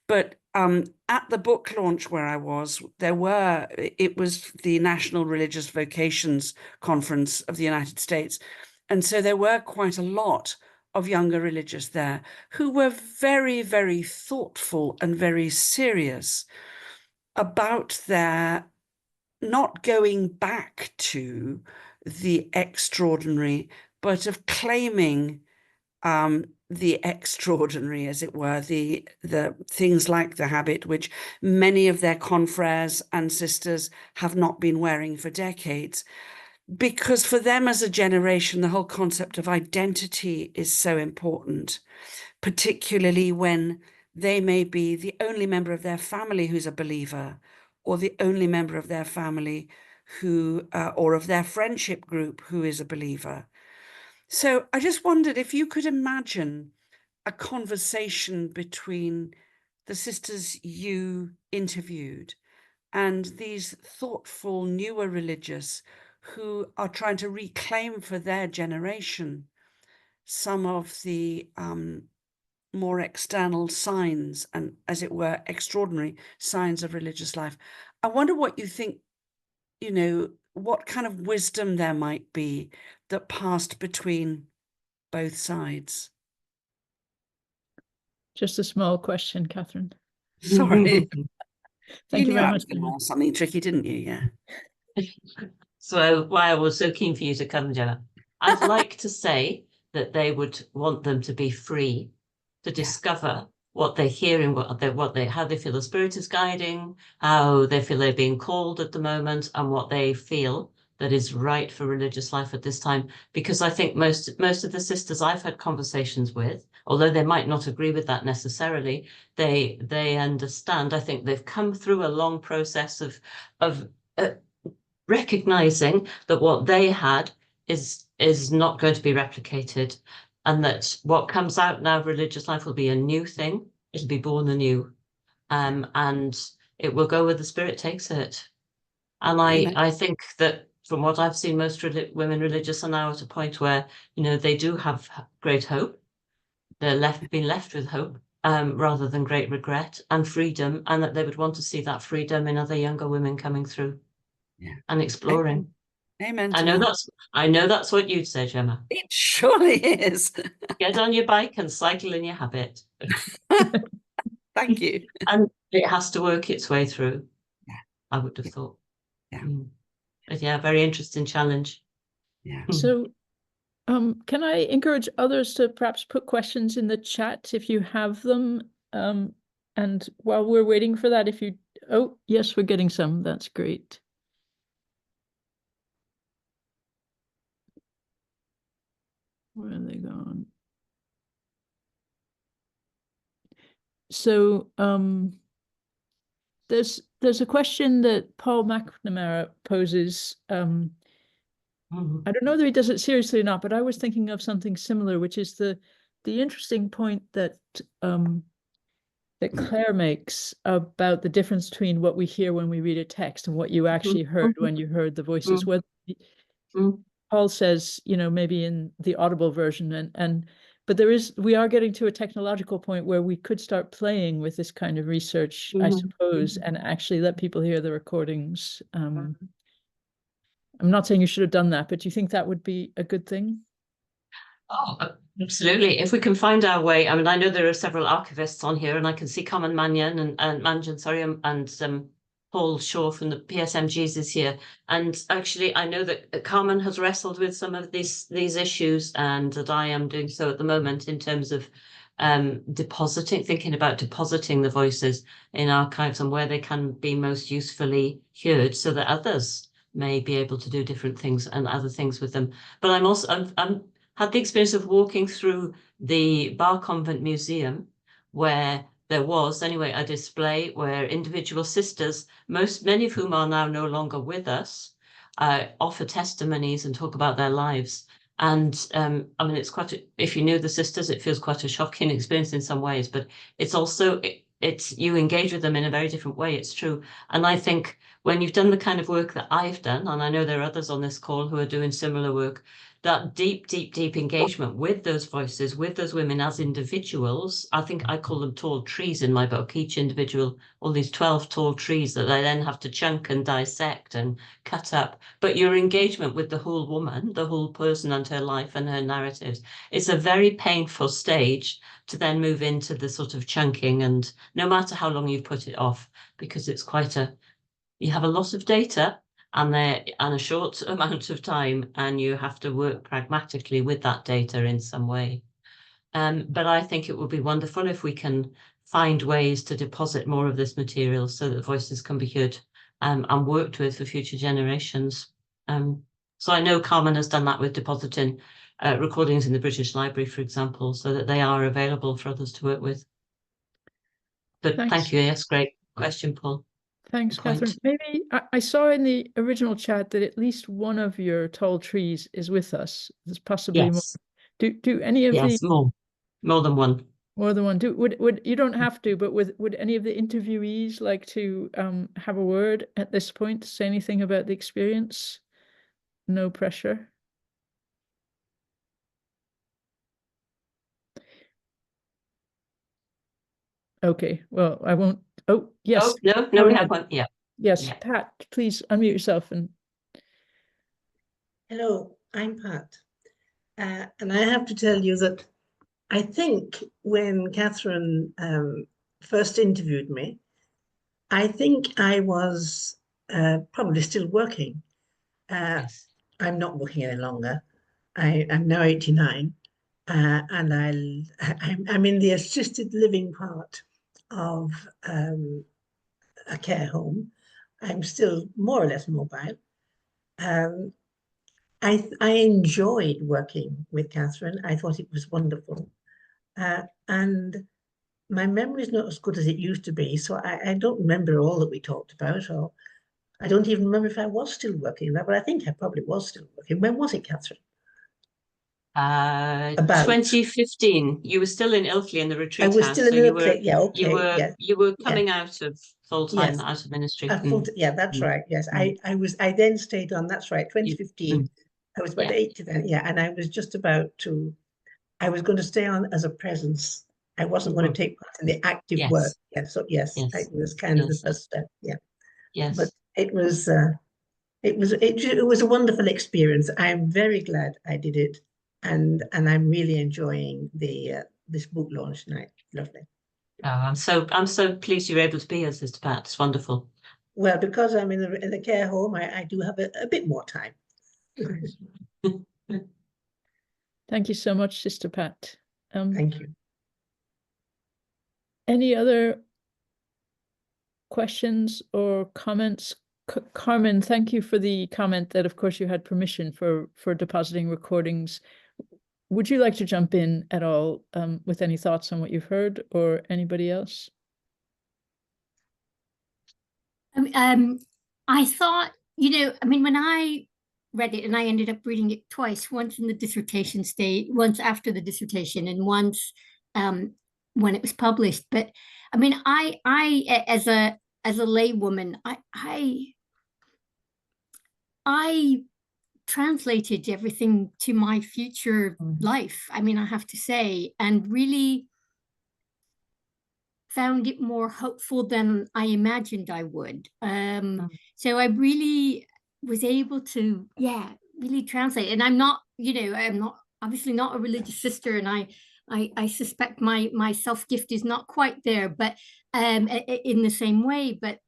But at the book launch where I was, it was the National Religious Vocations Conference of the United States. And so there were quite a lot of younger religious there who were very, very thoughtful and very serious about their not going back to the extraordinary, but of claiming the extraordinary, as it were, the things like the habit, which many of their confreres and sisters have not been wearing for decades. Because for them as a generation, the whole concept of identity is so important, particularly when they may be the only member of their family who's a believer, or the only member of their family who, or of their friendship group who is a believer. So I just wondered if you could imagine a conversation between the sisters you interviewed and these thoughtful newer religious who are trying to reclaim for their generation some of the more external signs and, as it were, extraordinary signs of religious life. I wonder what you think, you know, what kind of wisdom there might be that passed between both sides. Just a small question, Catherine. Sorry. Thank you very I much. was going to ask something tricky, didn't you? Yeah. So why I was so keen for you to come, Gemma. I'd like to say that they would want them to be free to discover what they're hearing, how they feel the Spirit is guiding, how they feel they're being called at the moment, and what they feel that is right for religious life at this time. Because I think most of the sisters I've had conversations with, although they might not agree with that necessarily, they understand. I think they've come through a long process of recognizing that what they had is not going to be replicated, and that what comes out now of religious life will be a new thing. It'll be born anew, and it will go where the Spirit takes it. And I think that from what I've seen, most women religious are now at a point where, you know, they do have great hope. They're being left with hope, rather than great regret and freedom, and that they would want to see that freedom in other younger women coming through and exploring. Amen. I know that's what you'd say, Gemma. It surely is. Get on your bike and cycle in your habit. Thank you. And it has to work its way through. Yeah. I would have thought. Yeah. But yeah, very interesting challenge. Yeah. So can I encourage others to perhaps put questions in the chat if you have them? And while we're waiting for that, oh, yes, we're getting some. That's great. Where are they gone? So there's a question that Paul McNamara poses. I don't know whether he does it seriously or not, but I was thinking of something similar, which is the interesting point that that Clare makes about the difference between what we hear when we read a text and what you actually heard when you heard the voices. Whether Paul says, you know, maybe in the audible version, but we are getting to a technological point where we could start playing with this kind of research, I suppose, and actually let people hear the recordings. I'm not saying you should have done that, but do you think that would be a good thing? Oh, absolutely. If we can find our way. I mean, I know there are several archivists on here, and I can see Carmen Mannion and Paul Shaw from the PSMGs is here. And actually, I know that Carmen has wrestled with some of these issues, and that I am doing so at the moment in terms of thinking about depositing the voices in archives and where they can be most usefully heard, so that others may be able to do different things and other things with them. But I'm had the experience of walking through the Bar Convent Museum, where there was anyway a display where individual sisters, many of whom are now no longer with us, offer testimonies and talk about their lives. And I mean, it's if you knew the sisters, it feels quite a shocking experience in some ways, but it's also, you engage with them in a very different way, it's true. And I think when you've done the kind of work that I've done, and I know there are others on this call who are doing similar work, that deep, deep, deep engagement with those voices, with those women as individuals. I think I call them tall trees in my book, each individual, all these 12 tall trees that I then have to chunk and dissect and cut up. But your engagement with the whole woman, the whole person and her life and her narratives, it's a very painful stage to then move into the sort of chunking, and no matter how long you've put it off, because it's quite you have a lot of data and a short amount of time, and you have to work pragmatically with that data in some way. But I think it would be wonderful if we can find ways to deposit more of this material so that voices can be heard and worked with for future generations. So I know Carmen has done that with depositing recordings in the British Library, for example, so that they are available for others to work with. But thank you. Yes, great question, Paul. Thanks, Catherine. Maybe I saw in the original chat that at least one of your tall trees is with us. There's possibly more. Do any of the more than one? More than one. Would you don't have to, but would any of the interviewees like to have a word at this point? Say anything about the experience? No pressure. Okay. Well, I won't. Oh, yes. Oh, no, we have one. Yeah. Yes, yeah. Pat, please unmute yourself. And hello, I'm Pat. And I have to tell you that I think when Catherine first interviewed me, I think I was probably still working. Yes. I'm not working any longer. I'm now 89, and I'm in the assisted living part of a care home. I'm still more or less mobile. I enjoyed working with Catherine. I thought it was wonderful. And my memory is not as good as it used to be, so I don't remember all that we talked about, or I don't even remember if I was still working there, but I think I probably was still working. When was it, Catherine? About 2015. You were still in Ilkley in the retreat house. I was still in Ilkley, yeah, okay. You were coming out of full-time, out of ministry. Yeah, that's right, yes. I then stayed on, that's right, 2015. I was about 8 then, yeah, and I was just about to, I was going to stay on as a presence. I wasn't going to take part in the active work. Yeah, so yes, it was kind of the first step, yeah. Yes. But it was a wonderful experience. I'm very glad I did it. And I'm really enjoying this book launch tonight. Lovely. Oh, I'm so pleased you were able to be here, Sister Pat. It's wonderful. Well, because I'm in the care home, I do have a bit more time. Thank you so much, Sister Pat. Thank you. Any other questions or comments? Carmen, thank you for the comment that, of course, you had permission for depositing recordings. Would you like to jump in at all with any thoughts on what you've heard, or anybody else? I thought, when I read it, and I ended up reading it twice, once in the dissertation stage, once after the dissertation, and once when it was published. But I as a laywoman, I translated everything to my future life, I have to say, and really found it more hopeful than I imagined I would. So I really was able to, really translate. And I'm not obviously not a religious sister, and I suspect my self-gift is not quite there, but in the same way. But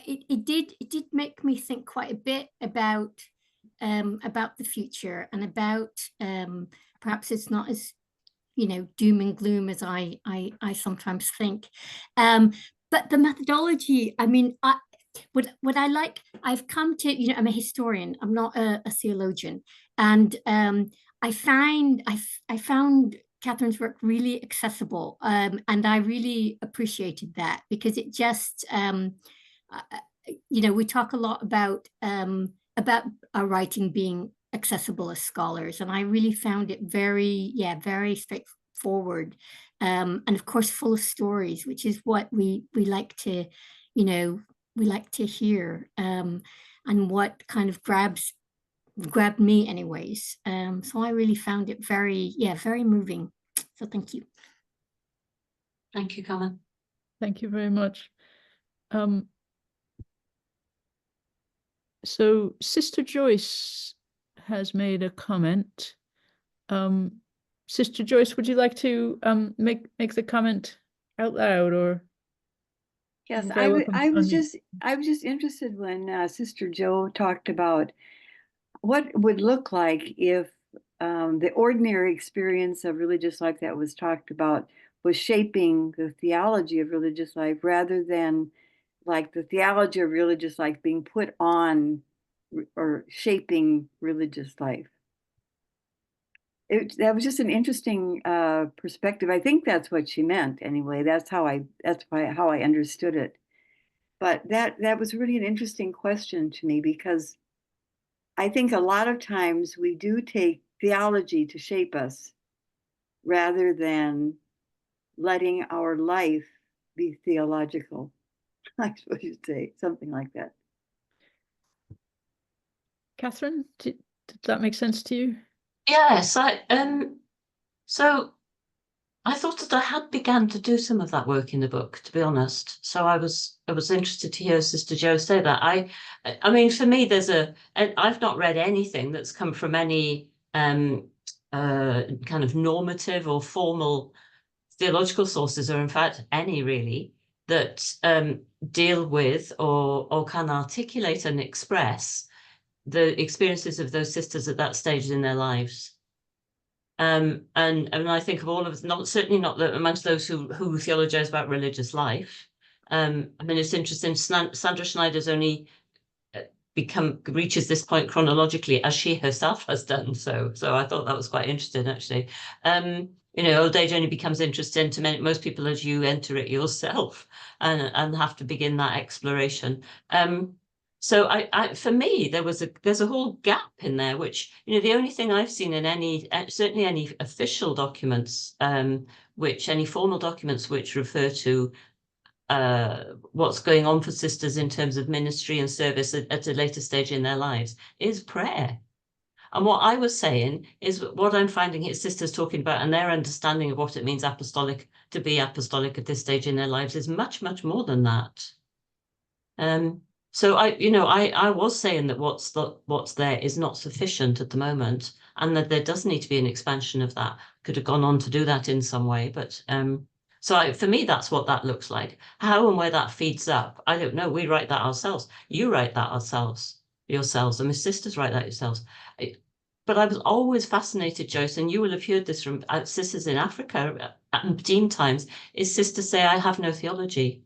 it did make me think quite a bit about the future, and about perhaps it's not as doom and gloom as I sometimes think. But the methodology, what I like, I've come to, I'm a historian, I'm not a theologian, and I found Catherine's work really accessible, and I really appreciated that, because it just we talk a lot about our writing being accessible as scholars, and I really found it very straightforward, and of course full of stories, which is what we like to we like to hear, and what kind of grabbed me anyways. So I really found it very moving. So thank you. Thank you, Carmen. Thank you very much. So Sister Joyce has made a comment. Sister Joyce, would you like to make the comment out loud, or? Yes, Okay, I was just interested when Sister Jo talked about what it would look like if the ordinary experience of religious life that was talked about was shaping the theology of religious life, rather than like the theology of religious life being put on or shaping religious life. That was just an interesting perspective. I think that's what she meant anyway. That's how I understood it. But that was really an interesting question to me, because I think a lot of times we do take theology to shape us rather than letting our life be theological. I suppose you'd say something like that. Catherine, did that make sense to you? Yes, so I thought that I had begun to do some of that work in the book, to be honest. So I was interested to hear Sister Jo say that. I mean, for me, I've not read anything that's come from any kind of normative or formal theological sources, or in fact any really, that deal with or can articulate and express the experiences of those sisters at that stage in their lives. And I think of all of us, certainly not amongst those who theologize about religious life. I mean, it's interesting. Sandra Schneider's only reaches this point chronologically as she herself has done. So I thought that was quite interesting, actually. Old age only becomes interesting to most people as you enter it yourself and have to begin that exploration. So for me, there's a whole gap in there, which, the only thing I've seen in certainly any official documents, any formal documents which refer to what's going on for sisters in terms of ministry and service at a later stage in their lives, is prayer. And what I was saying is what I'm finding is sisters talking about, and their understanding of what it means to be apostolic at this stage in their lives is much, much more than that. So I was saying that what's there is not sufficient at the moment, and that there does need to be an expansion of that. Could have gone on to do that in some way, but for me, that's what that looks like. How and where that feeds up, I don't know. We write that ourselves. You write that yourselves, and my sisters write that yourselves. But I was always fascinated, Joyce, and you will have heard this from sisters in Africa at Bede times, is sisters say, I have no theology.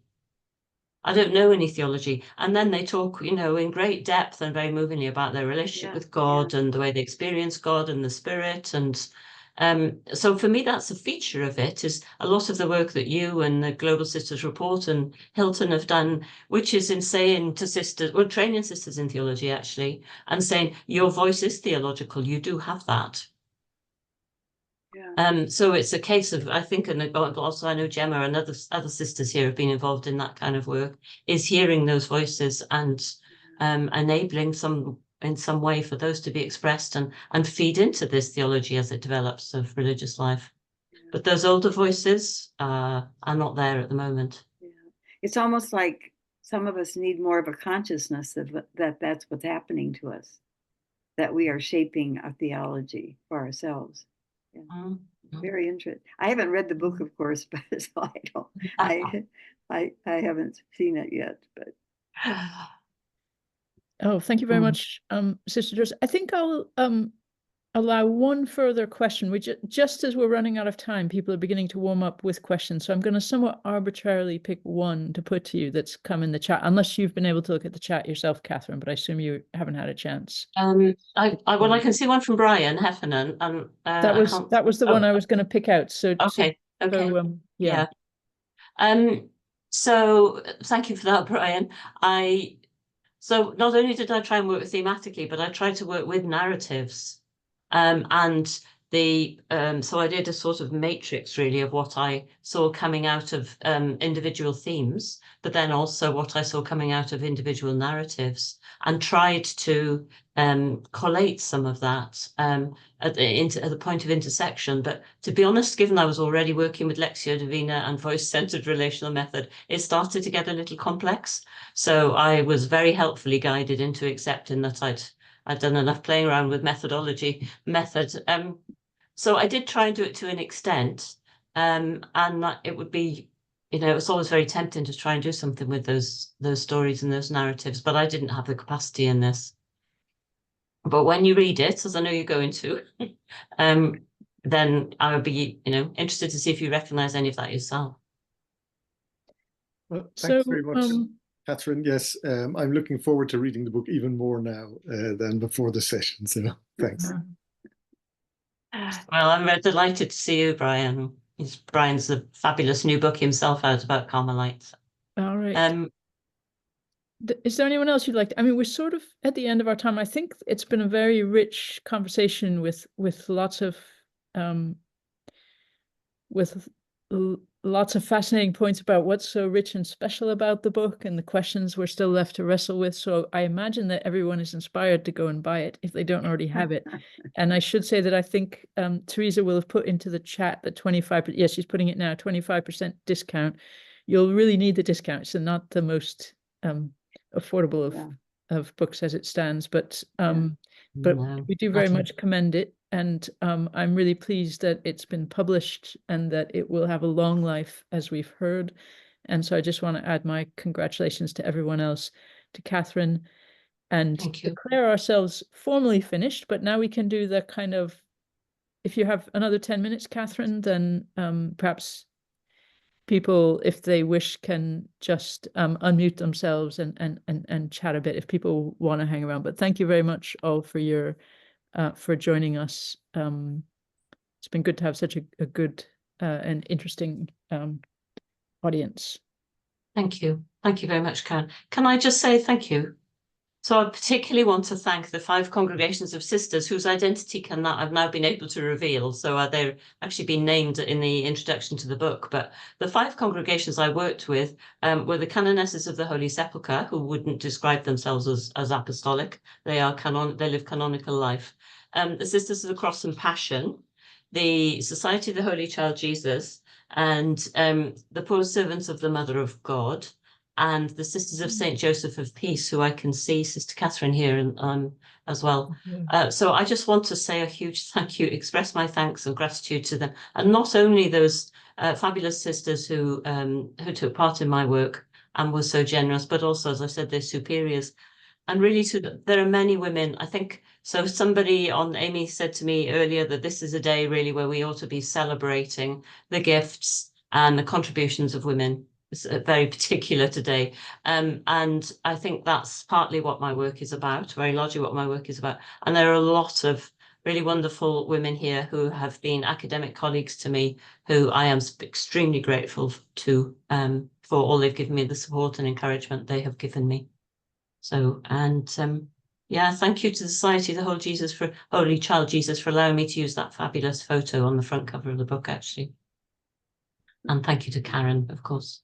I don't know any theology. And then they talk, in great depth and very movingly about their relationship with God and the way they experience God and the Spirit. And so for me, that's a feature of it, is a lot of the work that you and the Global Sisters Report and Hilton have done, which is in saying to sisters, or training sisters in theology, actually, and saying, your voice is theological. You do have that. Yeah. So it's a case of, I think, and also I know Gemma and other sisters here have been involved in that kind of work, is hearing those voices and enabling in some way for those to be expressed and feed into this theology as it develops of religious life. But those older voices are not there at the moment. Yeah. It's almost like some of us need more of a consciousness that that's what's happening to us, that we are shaping a theology for ourselves. Yeah. Mm-hmm. Very interesting. I haven't read the book, of course, but so I haven't seen it yet. But oh, thank you very much, Sister Joyce. I think I'll allow one further question. Just as we're running out of time, people are beginning to warm up with questions. So I'm going to somewhat arbitrarily pick one to put to you that's come in the chat, unless you've been able to look at the chat yourself, Catherine, but I assume you haven't had a chance. I can see one from Brian Heffernan. That was the one I was going to pick out. So okay. So, yeah. So thank you for that, Brian. So not only did I try and work thematically, but I tried to work with narratives. And So I did a sort of matrix really of what I saw coming out of individual themes, but then also what I saw coming out of individual narratives, and tried to collate some of that at the point of intersection. But to be honest, given I was already working with Lectio Divina and voice-centered relational method, it started to get a little complex. So I was very helpfully guided into accepting that I'd done enough playing around with method. So I did try and do it to an extent, and it would be, it's always very tempting to try and do something with those stories and those narratives, but I didn't have the capacity in this. But when you read it, as I know you're going to, then I would be, interested to see if you recognise any of that yourself. Well, thanks very much, Catherine. Yes, I'm looking forward to reading the book even more now than before the session. So thanks. Well, I'm delighted to see you, Brian. Brian's a fabulous new book himself out about Carmelites. All right. Is there anyone else you'd like to? I mean, we're sort of at the end of our time. I think it's been a very rich conversation with lots of lots of fascinating points about what's so rich and special about the book and the questions we're still left to wrestle with. So I imagine that everyone is inspired to go and buy it if they don't already have it. And I should say that I think Teresa will have put into the chat that 25%, yes, she's putting it now, 25% discount. You'll really need the discount. It's not the most affordable of books as it stands, but we do very much commend it. And I'm really pleased that it's been published and that it will have a long life, as we've heard. And so I just want to add my congratulations to everyone else, to Catherine, and declare ourselves formally finished. But now we can do the kind of, if you have another 10 minutes, Catherine, then perhaps people, if they wish, can just unmute themselves and chat a bit if people want to hang around. But thank you very much all for your for joining us. It's been good to have such a good and interesting audience. Thank you. Thank you very much, Karen. Can I just say thank you? So I particularly want to thank the 5 congregations of sisters whose identity I've now been able to reveal. So they've actually been named in the introduction to the book. But the 5 congregations I worked with were the canonesses of the Holy Sepulchre, who wouldn't describe themselves as apostolic. They live canonical life. The Sisters of the Cross and Passion, the Society of the Holy Child Jesus, and the Poor Servants of the Mother of God, and the Sisters of St. Joseph of Peace, who I can see Sister Catherine here as well. So I just want to say a huge thank you, express my thanks and gratitude to them. And not only those fabulous sisters who took part in my work and were so generous, but also, as I said, their superiors. And really, there are many women, I think. So Amy said to me earlier that this is a day really where we ought to be celebrating the gifts and the contributions of women. It's very particular today. And I think that's partly what my work is about, very largely what my work is about. And there are a lot of really wonderful women here who have been academic colleagues to me, who I am extremely grateful to for all they've given me, the support and encouragement they have given me. So, and thank you to the Society of the Holy Child Jesus for allowing me to use that fabulous photo on the front cover of the book, actually. And thank you to Karen, of course.